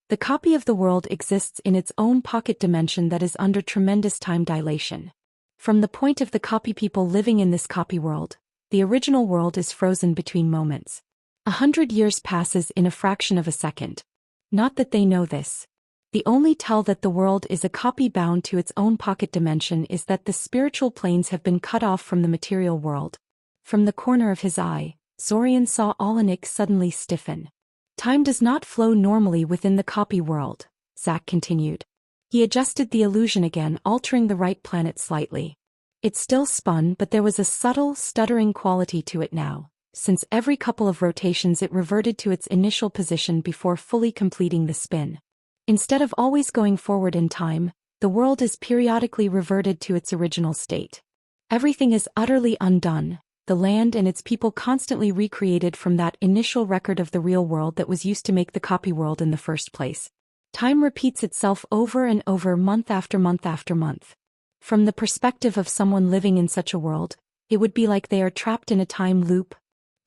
The copy of the world exists in its own pocket dimension that is under tremendous time dilation. From the point of the copy people living in this copy world, the original world is frozen between moments. 100 years passes in a fraction of a second. Not that they know this. The only tell that the world is a copy bound to its own pocket dimension is that the spiritual planes have been cut off from the material world. From the corner of his eye, Zorian saw Olenek suddenly stiffen. Time does not flow normally within the copy world, Zack continued. He adjusted the illusion again, altering the right planet slightly. It still spun, but there was a subtle, stuttering quality to it now, since every couple of rotations it reverted to its initial position before fully completing the spin. Instead of always going forward in time, the world is periodically reverted to its original state. Everything is utterly undone, the land and its people constantly recreated from that initial record of the real world that was used to make the copy world in the first place. Time repeats itself over and over, month after month after month. From the perspective of someone living in such a world, it would be like they are trapped in a time loop.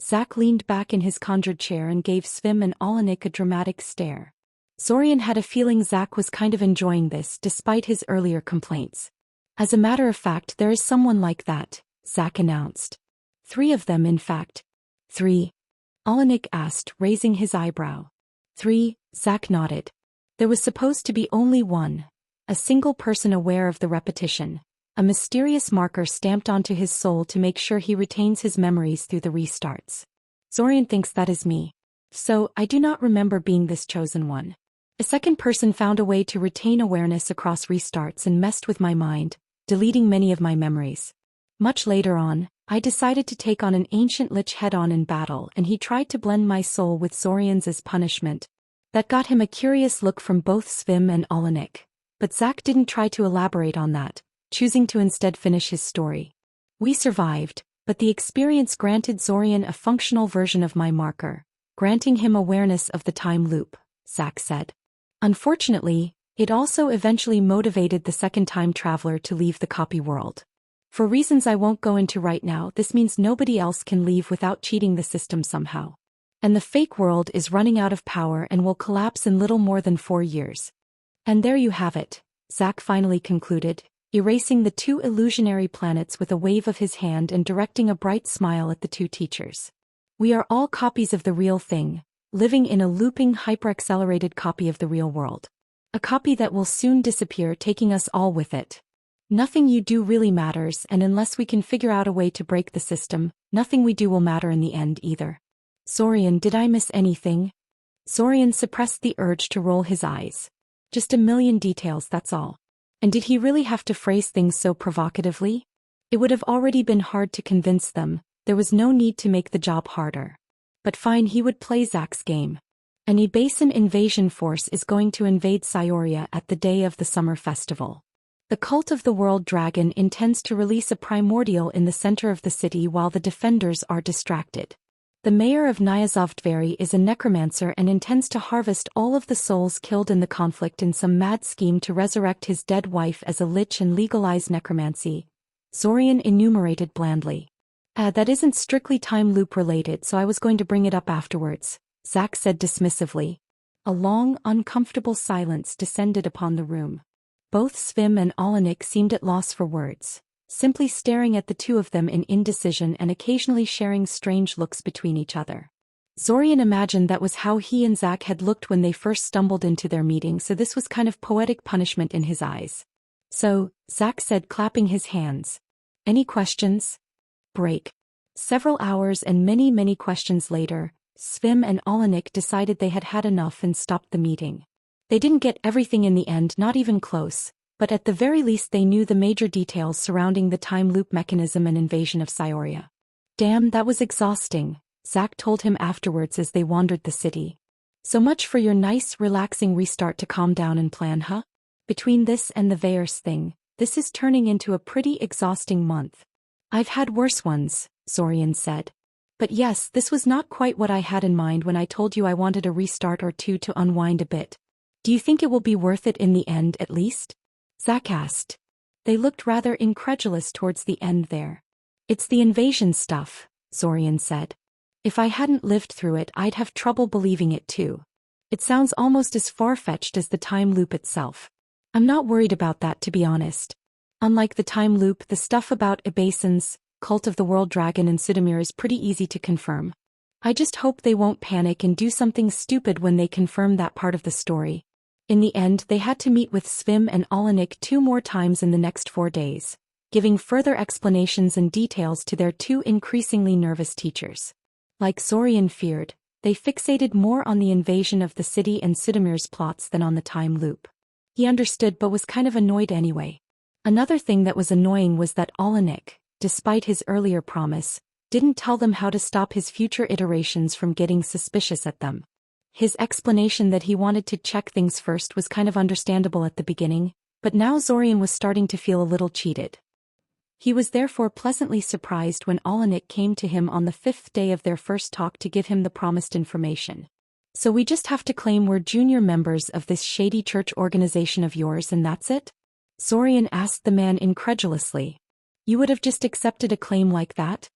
Zack leaned back in his conjured chair and gave Svim and Olenek a dramatic stare. Zorian had a feeling Zack was kind of enjoying this despite his earlier complaints. As a matter of fact, there is someone like that, Zack announced. 3 of them, in fact. 3? Olenek asked, raising his eyebrow. 3, Zack nodded. There was supposed to be only one, a single person aware of the repetition, a mysterious marker stamped onto his soul to make sure he retains his memories through the restarts. Zorian thinks that is me. So, I do not remember being this chosen one. A second person found a way to retain awareness across restarts and messed with my mind, deleting many of my memories. Much later on, I decided to take on an ancient lich head-on in battle, and he tried to blend my soul with Zorian's as punishment. That got him a curious look from both Svim and Olenek. But Zack didn't try to elaborate on that, choosing to instead finish his story. We survived, but the experience granted Zorian a functional version of my marker, granting him awareness of the time loop, Zack said. Unfortunately, it also eventually motivated the second time traveler to leave the copy world. For reasons I won't go into right now, this means nobody else can leave without cheating the system somehow. And the fake world is running out of power and will collapse in little more than 4 years. And there you have it, Zack finally concluded, erasing the 2 illusionary planets with a wave of his hand and directing a bright smile at the 2 teachers. We are all copies of the real thing, living in a looping hyper-accelerated copy of the real world. A copy that will soon disappear, taking us all with it. Nothing you do really matters, and unless we can figure out a way to break the system, nothing we do will matter in the end either. Zorian, did I miss anything? Zorian suppressed the urge to roll his eyes. Just a million details, that's all. And did he really have to phrase things so provocatively? It would have already been hard to convince them, there was no need to make the job harder. But fine, he would play Zack's game. An Ebasan invasion force is going to invade Cyoria at the day of the summer festival. The cult of the world dragon intends to release a primordial in the center of the city while the defenders are distracted. The mayor of Nyazovdvary is a necromancer and intends to harvest all of the souls killed in the conflict in some mad scheme to resurrect his dead wife as a lich and legalize necromancy, Zorian enumerated blandly. That isn't strictly time loop related, so I was going to bring it up afterwards, Zack said dismissively. A long, uncomfortable silence descended upon the room. Both Svim and Olenek seemed at loss for words, simply staring at the 2 of them in indecision and occasionally sharing strange looks between each other. Zorian imagined that was how he and Zack had looked when they first stumbled into their meeting, so this was kind of poetic punishment in his eyes. So, Zack said, clapping his hands. Any questions? Break. Several hours and many questions later, Svim and Olenek decided they had had enough and stopped the meeting. They didn't get everything in the end, not even close, but at the very least they knew the major details surrounding the time loop mechanism and invasion of Cyoria. Damn, that was exhausting, Zack told him afterwards as they wandered the city. So much for your nice, relaxing restart to calm down and plan, huh? Between this and the Veyers thing, this is turning into a pretty exhausting month. I've had worse ones, Zorian said. But yes, this was not quite what I had in mind when I told you I wanted a restart or 2 to unwind a bit. Do you think it will be worth it in the end at least? Zack asked. They looked rather incredulous towards the end there. It's the invasion stuff, Zorian said. If I hadn't lived through it, I'd have trouble believing it too. It sounds almost as far-fetched as the time loop itself. I'm not worried about that, to be honest. Unlike the time loop, the stuff about Ebasans, cult of the world dragon and Sudamir is pretty easy to confirm. I just hope they won't panic and do something stupid when they confirm that part of the story. In the end, they had to meet with Svim and Olenek 2 more times in the next 4 days, giving further explanations and details to their 2 increasingly nervous teachers. Like Zorian feared, they fixated more on the invasion of the city and Sudamir's plots than on the time loop. He understood but was kind of annoyed anyway. Another thing that was annoying was that Olenek, despite his earlier promise, didn't tell them how to stop his future iterations from getting suspicious at them. His explanation that he wanted to check things first was kind of understandable at the beginning, but now Zorian was starting to feel a little cheated. He was therefore pleasantly surprised when Olenek came to him on the 5th day of their first talk to give him the promised information. "So we just have to claim we're junior members of this shady church organization of yours and that's it?" Zorian asked the man incredulously. "You would have just accepted a claim like that?"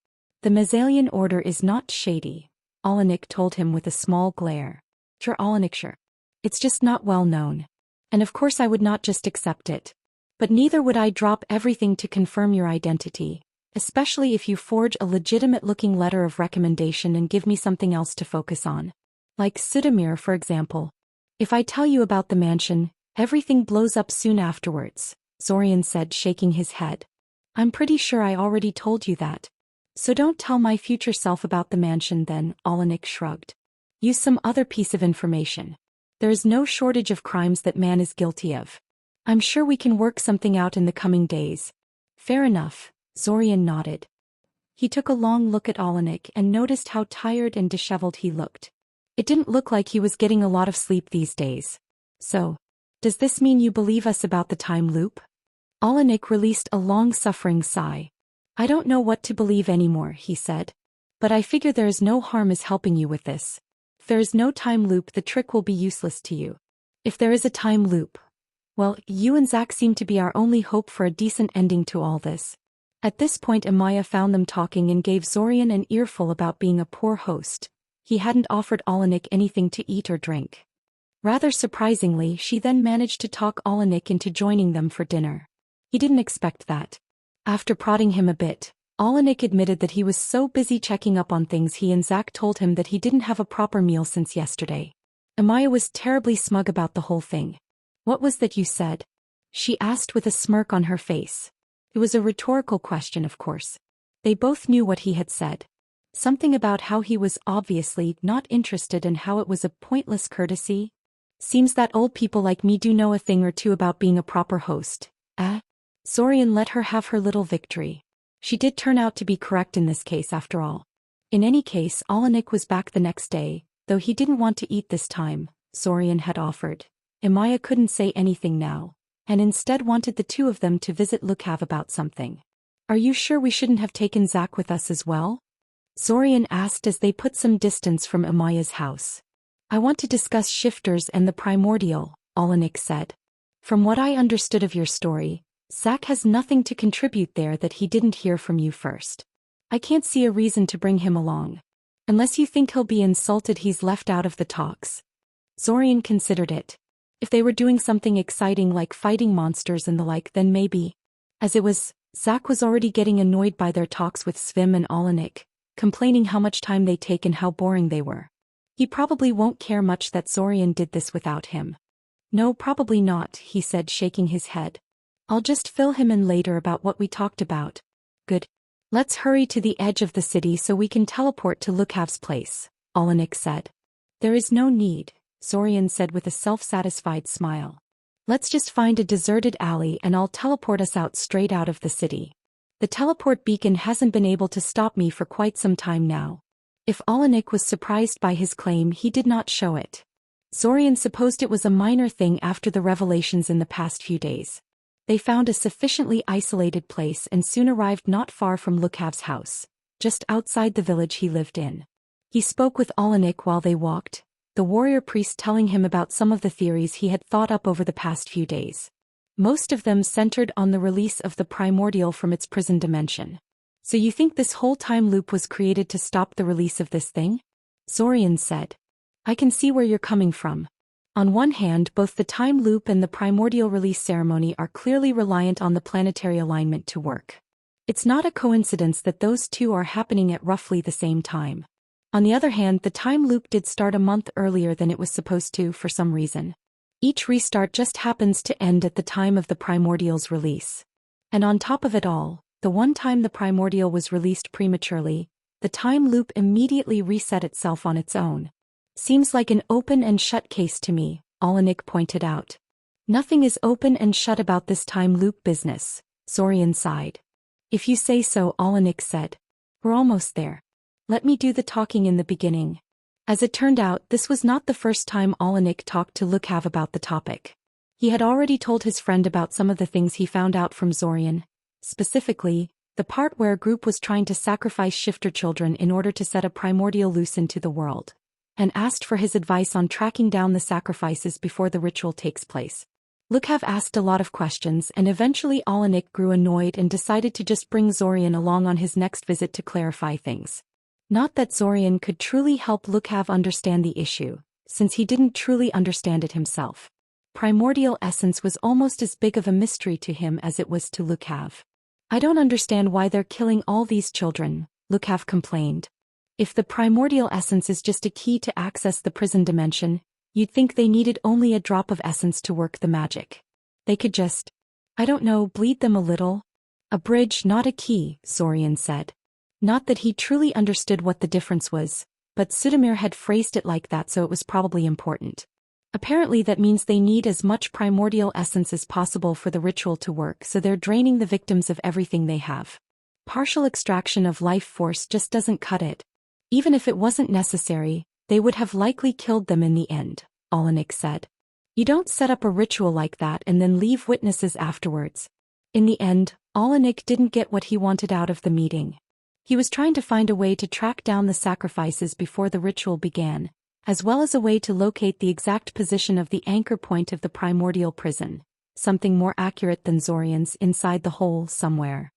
"The Mazalian order is not shady," Olenek told him with a small glare. "Sure, Olenek, sure. It's just not well known. And of course I would not just accept it. But neither would I drop everything to confirm your identity, especially if you forge a legitimate-looking letter of recommendation and give me something else to focus on. Like Sudamir, for example. If I tell you about the mansion, everything blows up soon afterwards," Zorian said, shaking his head. "I'm pretty sure I already told you that. So don't tell my future self about the mansion then," Olenek shrugged. "Use some other piece of information. There is no shortage of crimes that man is guilty of. I'm sure we can work something out in the coming days." "Fair enough," Zorian nodded. He took a long look at Olenek and noticed how tired and disheveled he looked. It didn't look like he was getting a lot of sleep these days. "So, does this mean you believe us about the time loop?" Olenek released a long-suffering sigh. "I don't know what to believe anymore," he said. "But I figure there is no harm in helping you with this. If there is no time loop, the trick will be useless to you. If there is a time loop, well, you and Zack seem to be our only hope for a decent ending to all this." At this point Amaya found them talking and gave Zorian an earful about being a poor host. He hadn't offered Olenek anything to eat or drink. Rather surprisingly, she then managed to talk Olenek into joining them for dinner. He didn't expect that. After prodding him a bit, Olenek admitted that he was so busy checking up on things he and Zack told him that he didn't have a proper meal since yesterday. Amaya was terribly smug about the whole thing. "What was that you said?" she asked with a smirk on her face. It was a rhetorical question, of course. They both knew what he had said. Something about how he was obviously not interested and how it was a pointless courtesy. "Seems that old people like me do know a thing or two about being a proper host, eh?" Zorian let her have her little victory. She did turn out to be correct in this case after all. In any case, Olenek was back the next day, though he didn't want to eat this time, Zorian had offered. Amaya couldn't say anything now, and instead wanted the two of them to visit Lukav about something. "Are you sure we shouldn't have taken Zack with us as well?" Zorian asked as they put some distance from Amaya's house. "I want to discuss shifters and the primordial," Olenek said. "From what I understood of your story, Zack has nothing to contribute there that he didn't hear from you first. I can't see a reason to bring him along. Unless you think he'll be insulted he's left out of the talks." Zorian considered it. If they were doing something exciting like fighting monsters and the like, then maybe. As it was, Zack was already getting annoyed by their talks with Svim and Olenek, complaining how much time they take and how boring they were. He probably won't care much that Zorian did this without him. "No, probably not," he said, shaking his head. "I'll just fill him in later about what we talked about." "Good. Let's hurry to the edge of the city so we can teleport to Lukav's place," Olenek said. "There is no need," Zorian said with a self-satisfied smile. "Let's just find a deserted alley and I'll teleport us out straight out of the city. The teleport beacon hasn't been able to stop me for quite some time now." If Olenek was surprised by his claim, he did not show it. Zorian supposed it was a minor thing after the revelations in the past few days. They found a sufficiently isolated place and soon arrived not far from Lukav's house, just outside the village he lived in. He spoke with Olenek while they walked, the warrior priest telling him about some of the theories he had thought up over the past few days. Most of them centered on the release of the primordial from its prison dimension. "So you think this whole time loop was created to stop the release of this thing?" Zorian said. "I can see where you're coming from. On one hand, both the time loop and the primordial release ceremony are clearly reliant on the planetary alignment to work. It's not a coincidence that those two are happening at roughly the same time. On the other hand, the time loop did start a month earlier than it was supposed to for some reason. Each restart just happens to end at the time of the primordial's release. And on top of it all, the one time the primordial was released prematurely, the time loop immediately reset itself on its own. Seems like an open and shut case to me," Olenek pointed out. "Nothing is open and shut about this time loop business," Zorian sighed. "If you say so," Olenek said. We're almost there. Let me do the talking in the beginning. As it turned out, this was not the first time Olenek talked to Lukav about the topic. He had already told his friend about some of the things he found out from Zorian. Specifically, the part where a group was trying to sacrifice shifter children in order to set a primordial loose into the world, and asked for his advice on tracking down the sacrifices before the ritual takes place. Lukav asked a lot of questions, and eventually Olenek grew annoyed and decided to just bring Zorian along on his next visit to clarify things. Not that Zorian could truly help Lukav understand the issue, since he didn't truly understand it himself. Primordial essence was almost as big of a mystery to him as it was to Lukav. I don't understand why they're killing all these children, Lukav complained. If the primordial essence is just a key to access the prison dimension, you'd think they needed only a drop of essence to work the magic. They could just, I don't know, bleed them a little? A bridge, not a key, Zorian said. Not that he truly understood what the difference was, but Sudamir had phrased it like that, so it was probably important. Apparently that means they need as much primordial essence as possible for the ritual to work, so they're draining the victims of everything they have. Partial extraction of life force just doesn't cut it. Even if it wasn't necessary, they would have likely killed them in the end, Olenek said. You don't set up a ritual like that and then leave witnesses afterwards. In the end, Olenek didn't get what he wanted out of the meeting. He was trying to find a way to track down the sacrifices before the ritual began, as well as a way to locate the exact position of the anchor point of the primordial prison, something more accurate than Zorian's inside the hole somewhere.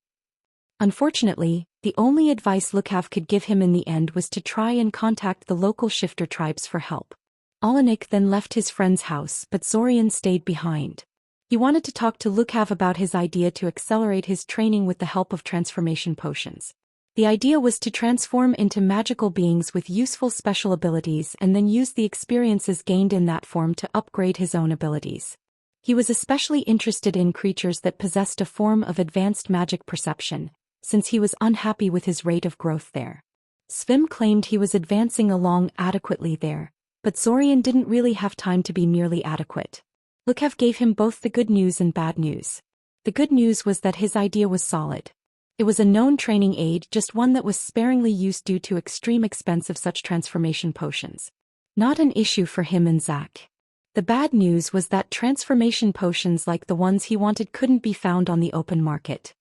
Unfortunately, the only advice Lukav could give him in the end was to try and contact the local shifter tribes for help. Olenek then left his friend's house, but Zorian stayed behind. He wanted to talk to Lukav about his idea to accelerate his training with the help of transformation potions. The idea was to transform into magical beings with useful special abilities and then use the experiences gained in that form to upgrade his own abilities. He was especially interested in creatures that possessed a form of advanced magic perception, since he was unhappy with his rate of growth there. Svim claimed he was advancing along adequately there, but Zorian didn't really have time to be merely adequate. Lukav gave him both the good news and bad news. The good news was that his idea was solid. It was a known training aid, just one that was sparingly used due to extreme expense of such transformation potions. Not an issue for him and Zack. The bad news was that transformation potions like the ones he wanted couldn't be found on the open market.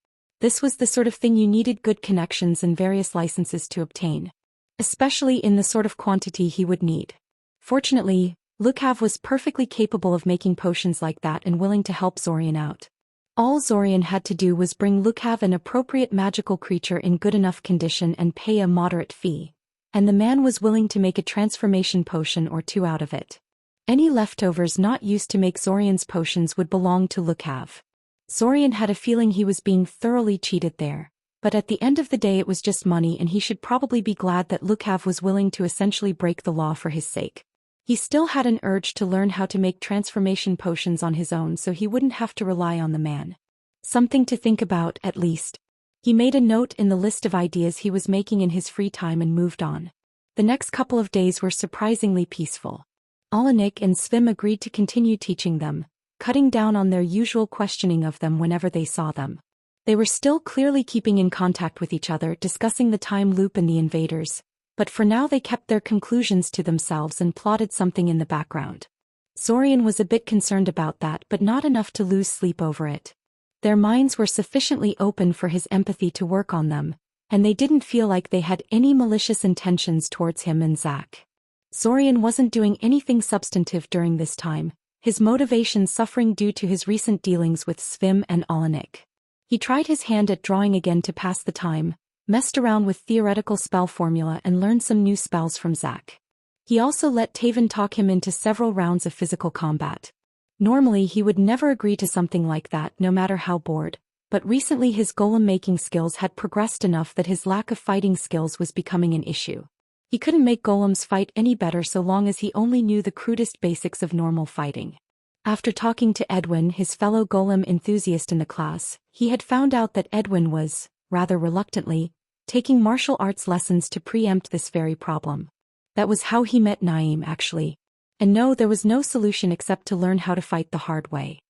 This was the sort of thing you needed good connections and various licenses to obtain, especially in the sort of quantity he would need. Fortunately, Lukav was perfectly capable of making potions like that and willing to help Zorian out. All Zorian had to do was bring Lukav an appropriate magical creature in good enough condition and pay a moderate fee, and the man was willing to make a transformation potion or two out of it. Any leftovers not used to make Zorian's potions would belong to Lukav. Zorian had a feeling he was being thoroughly cheated there, but at the end of the day it was just money and he should probably be glad that Lukav was willing to essentially break the law for his sake. He still had an urge to learn how to make transformation potions on his own so he wouldn't have to rely on the man. Something to think about, at least. He made a note in the list of ideas he was making in his free time and moved on. The next couple of days were surprisingly peaceful. Olenek and Svim agreed to continue teaching them, cutting down on their usual questioning of them whenever they saw them. They were still clearly keeping in contact with each other, discussing the time loop and the invaders, but for now they kept their conclusions to themselves and plotted something in the background. Zorian was a bit concerned about that, but not enough to lose sleep over it. Their minds were sufficiently open for his empathy to work on them, and they didn't feel like they had any malicious intentions towards him and Zack. Zorian wasn't doing anything substantive during this time, his motivation suffering due to his recent dealings with Svim and Olenek. He tried his hand at drawing again to pass the time, messed around with theoretical spell formula and learned some new spells from Zack. He also let Taven talk him into several rounds of physical combat. Normally he would never agree to something like that no matter how bored, but recently his golem-making skills had progressed enough that his lack of fighting skills was becoming an issue. He couldn't make golems fight any better so long as he only knew the crudest basics of normal fighting. After talking to Edwin, his fellow golem enthusiast in the class, he had found out that Edwin was, rather reluctantly, taking martial arts lessons to preempt this very problem. That was how he met Naeem actually. And no, there was no solution except to learn how to fight the hard way.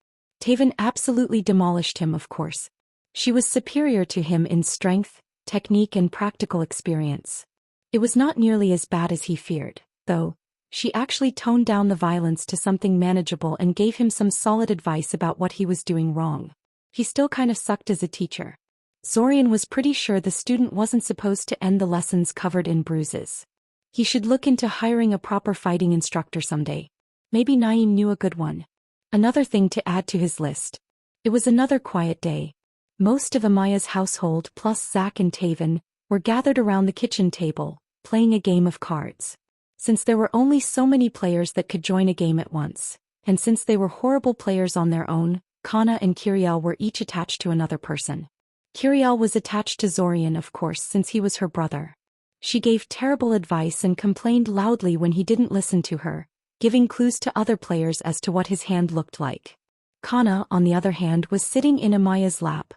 Taven absolutely demolished him, of course. She was superior to him in strength, technique and practical experience. It was not nearly as bad as he feared, though. She actually toned down the violence to something manageable and gave him some solid advice about what he was doing wrong. He still kind of sucked as a teacher. Zorian was pretty sure the student wasn't supposed to end the lessons covered in bruises. He should look into hiring a proper fighting instructor someday. Maybe Naeem knew a good one. Another thing to add to his list. It was another quiet day. Most of Amaya's household plus Zack and Taven were gathered around the kitchen table, playing a game of cards. Since there were only so many players that could join a game at once, and since they were horrible players on their own, Kana and Kiriel were each attached to another person. Kiriel was attached to Zorian, of course, since he was her brother. She gave terrible advice and complained loudly when he didn't listen to her, giving clues to other players as to what his hand looked like. Kana, on the other hand, was sitting in Amaya's lap.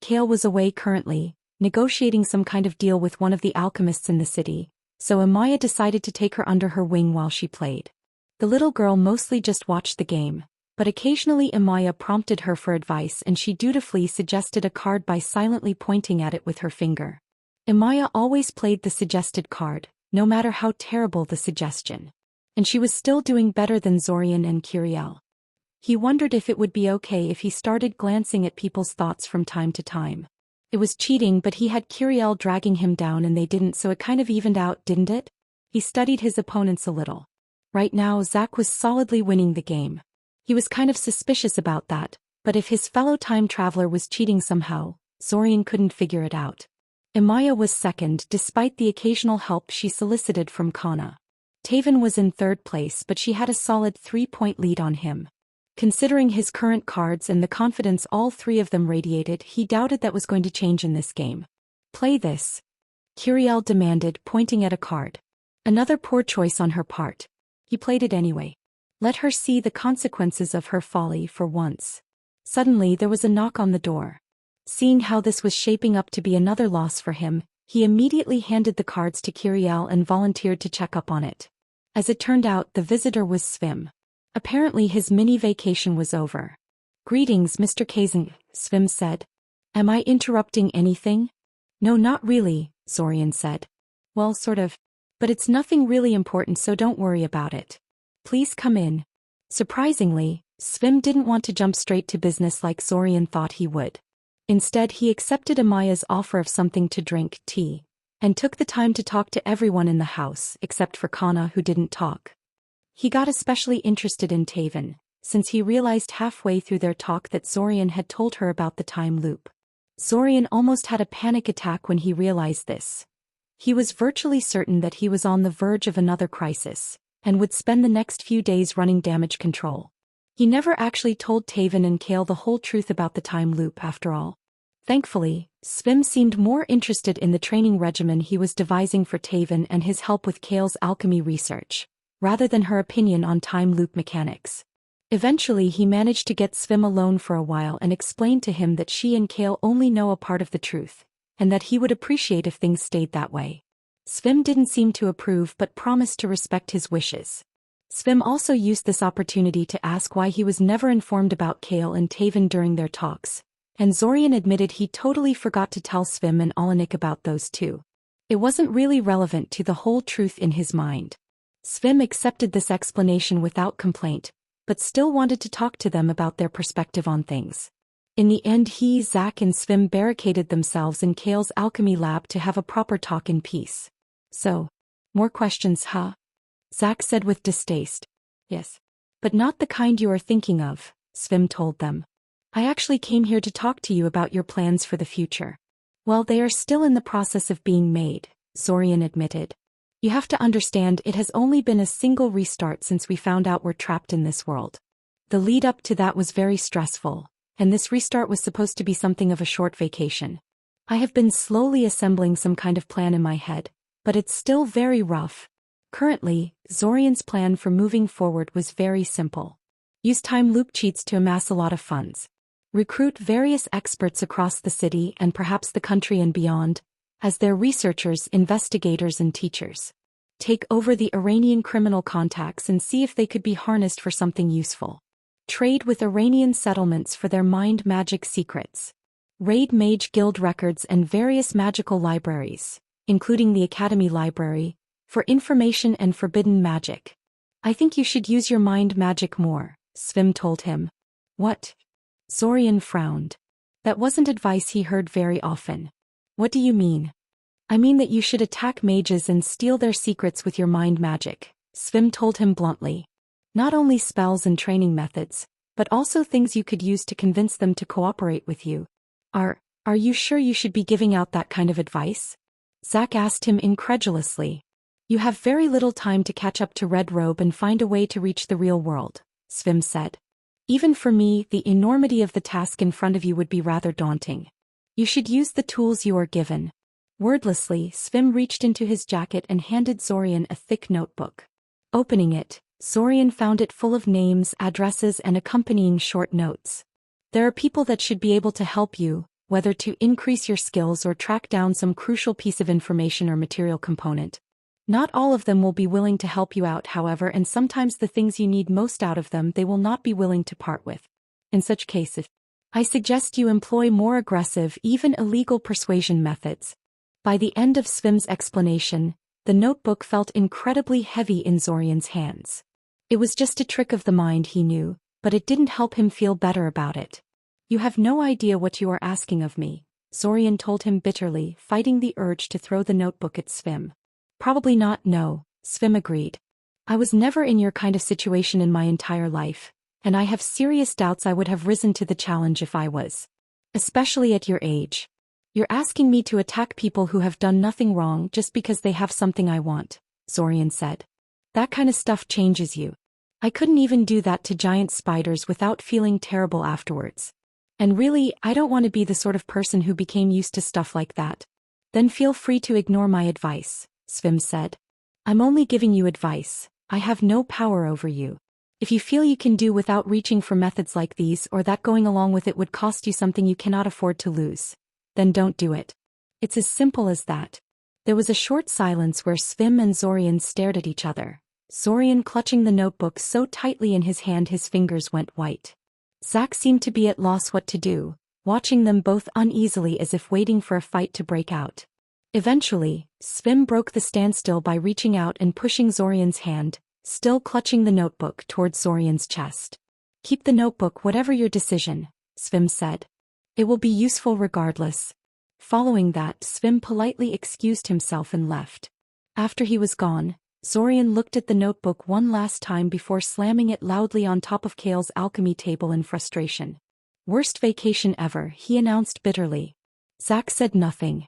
Kale was away currently, negotiating some kind of deal with one of the alchemists in the city, so Amaya decided to take her under her wing while she played. The little girl mostly just watched the game, but occasionally Amaya prompted her for advice and she dutifully suggested a card by silently pointing at it with her finger. Amaya always played the suggested card, no matter how terrible the suggestion. And she was still doing better than Zorian and Kiriel. He wondered if it would be okay if he started glancing at people's thoughts from time to time. It was cheating, but he had Kiriel dragging him down and they didn't, so it kind of evened out, didn't it? He studied his opponents a little. Right now Zack was solidly winning the game. He was kind of suspicious about that, but if his fellow time traveler was cheating somehow, Zorian couldn't figure it out. Amaya was second despite the occasional help she solicited from Kana. Taven was in third place, but she had a solid 3-point lead on him. Considering his current cards and the confidence all three of them radiated, he doubted that was going to change in this game. Play this, Kiriel demanded, pointing at a card. Another poor choice on her part. He played it anyway. Let her see the consequences of her folly for once. Suddenly there was a knock on the door. Seeing how this was shaping up to be another loss for him, he immediately handed the cards to Kiriel and volunteered to check up on it. As it turned out, the visitor was Svim. Apparently his mini-vacation was over. "Greetings, Mr. Kazan," Svim said. "Am I interrupting anything?" "No, not really," Zorian said. "Well, sort of. But it's nothing really important, so don't worry about it. Please come in." Surprisingly, Svim didn't want to jump straight to business like Zorian thought he would. Instead, he accepted Amaya's offer of something to drink, tea, and took the time to talk to everyone in the house except for Kana, who didn't talk. He got especially interested in Taven, since he realized halfway through their talk that Zorian had told her about the time loop. Zorian almost had a panic attack when he realized this. He was virtually certain that he was on the verge of another crisis, and would spend the next few days running damage control. He never actually told Taven and Kale the whole truth about the time loop after all. Thankfully, Svim seemed more interested in the training regimen he was devising for Taven and his help with Kale's alchemy research, rather than her opinion on time loop mechanics. Eventually he managed to get Svim alone for a while and explained to him that she and Kale only know a part of the truth, and that he would appreciate if things stayed that way. Svim didn't seem to approve but promised to respect his wishes. Svim also used this opportunity to ask why he was never informed about Kale and Taven during their talks, and Zorian admitted he totally forgot to tell Svim and Alanik about those two. It wasn't really relevant to the whole truth in his mind. Svim accepted this explanation without complaint, but still wanted to talk to them about their perspective on things. In the end he, Zack and Svim barricaded themselves in Kale's alchemy lab to have a proper talk in peace. "So, more questions, huh?" Zack said with distaste. "Yes. But not the kind you are thinking of," Svim told them. "I actually came here to talk to you about your plans for the future." "Well, they are still in the process of being made," Zorian admitted. "You have to understand, it has only been a single restart since we found out we're trapped in this world. The lead up to that was very stressful, and this restart was supposed to be something of a short vacation. I have been slowly assembling some kind of plan in my head, but it's still very rough. Currently, Zorian's plan for moving forward was very simple. Use time loop cheats to amass a lot of funds. Recruit various experts across the city and perhaps the country and beyond, as their researchers, investigators and teachers. Take over the Iranian criminal contacts and see if they could be harnessed for something useful. Trade with Iranian settlements for their mind magic secrets. Raid Mage Guild records and various magical libraries, including the Academy Library, for information and forbidden magic. I think you should use your mind magic more, Svim told him. What? Zorian frowned. That wasn't advice he heard very often. What do you mean? I mean that you should attack mages and steal their secrets with your mind magic, Svim told him bluntly. Not only spells and training methods, but also things you could use to convince them to cooperate with you. Are you sure you should be giving out that kind of advice? Zack asked him incredulously. You have very little time to catch up to Red Robe and find a way to reach the real world, Svim said. Even for me, the enormity of the task in front of you would be rather daunting. You should use the tools you are given. Wordlessly, Svim reached into his jacket and handed Zorian a thick notebook. Opening it, Zorian found it full of names, addresses, and accompanying short notes. There are people that should be able to help you, whether to increase your skills or track down some crucial piece of information or material component. Not all of them will be willing to help you out, however, and sometimes the things you need most out of them they will not be willing to part with. In such cases, I suggest you employ more aggressive, even illegal persuasion methods. By the end of Svim's explanation, the notebook felt incredibly heavy in Zorian's hands. It was just a trick of the mind, he knew, but it didn't help him feel better about it. You have no idea what you are asking of me, Zorian told him bitterly, fighting the urge to throw the notebook at Svim. Probably not, no, Svim agreed. I was never in your kind of situation in my entire life, and I have serious doubts I would have risen to the challenge if I was. Especially at your age. You're asking me to attack people who have done nothing wrong just because they have something I want, Zorian said. That kind of stuff changes you. I couldn't even do that to giant spiders without feeling terrible afterwards. And really, I don't want to be the sort of person who became used to stuff like that. Then feel free to ignore my advice, Svim said. I'm only giving you advice, I have no power over you. If you feel you can do without reaching for methods like these or that going along with it would cost you something you cannot afford to lose, then don't do it. It's as simple as that. There was a short silence where Svim and Zorian stared at each other, Zorian clutching the notebook so tightly in his hand his fingers went white. Zack seemed to be at loss what to do, watching them both uneasily as if waiting for a fight to break out. Eventually, Svim broke the standstill by reaching out and pushing Zorian's hand, still clutching the notebook, towards Zorian's chest. Keep the notebook whatever your decision, Svim said. It will be useful regardless. Following that, Svim politely excused himself and left. After he was gone, Zorian looked at the notebook one last time before slamming it loudly on top of Kale's alchemy table in frustration. Worst vacation ever, he announced bitterly. Zack said nothing.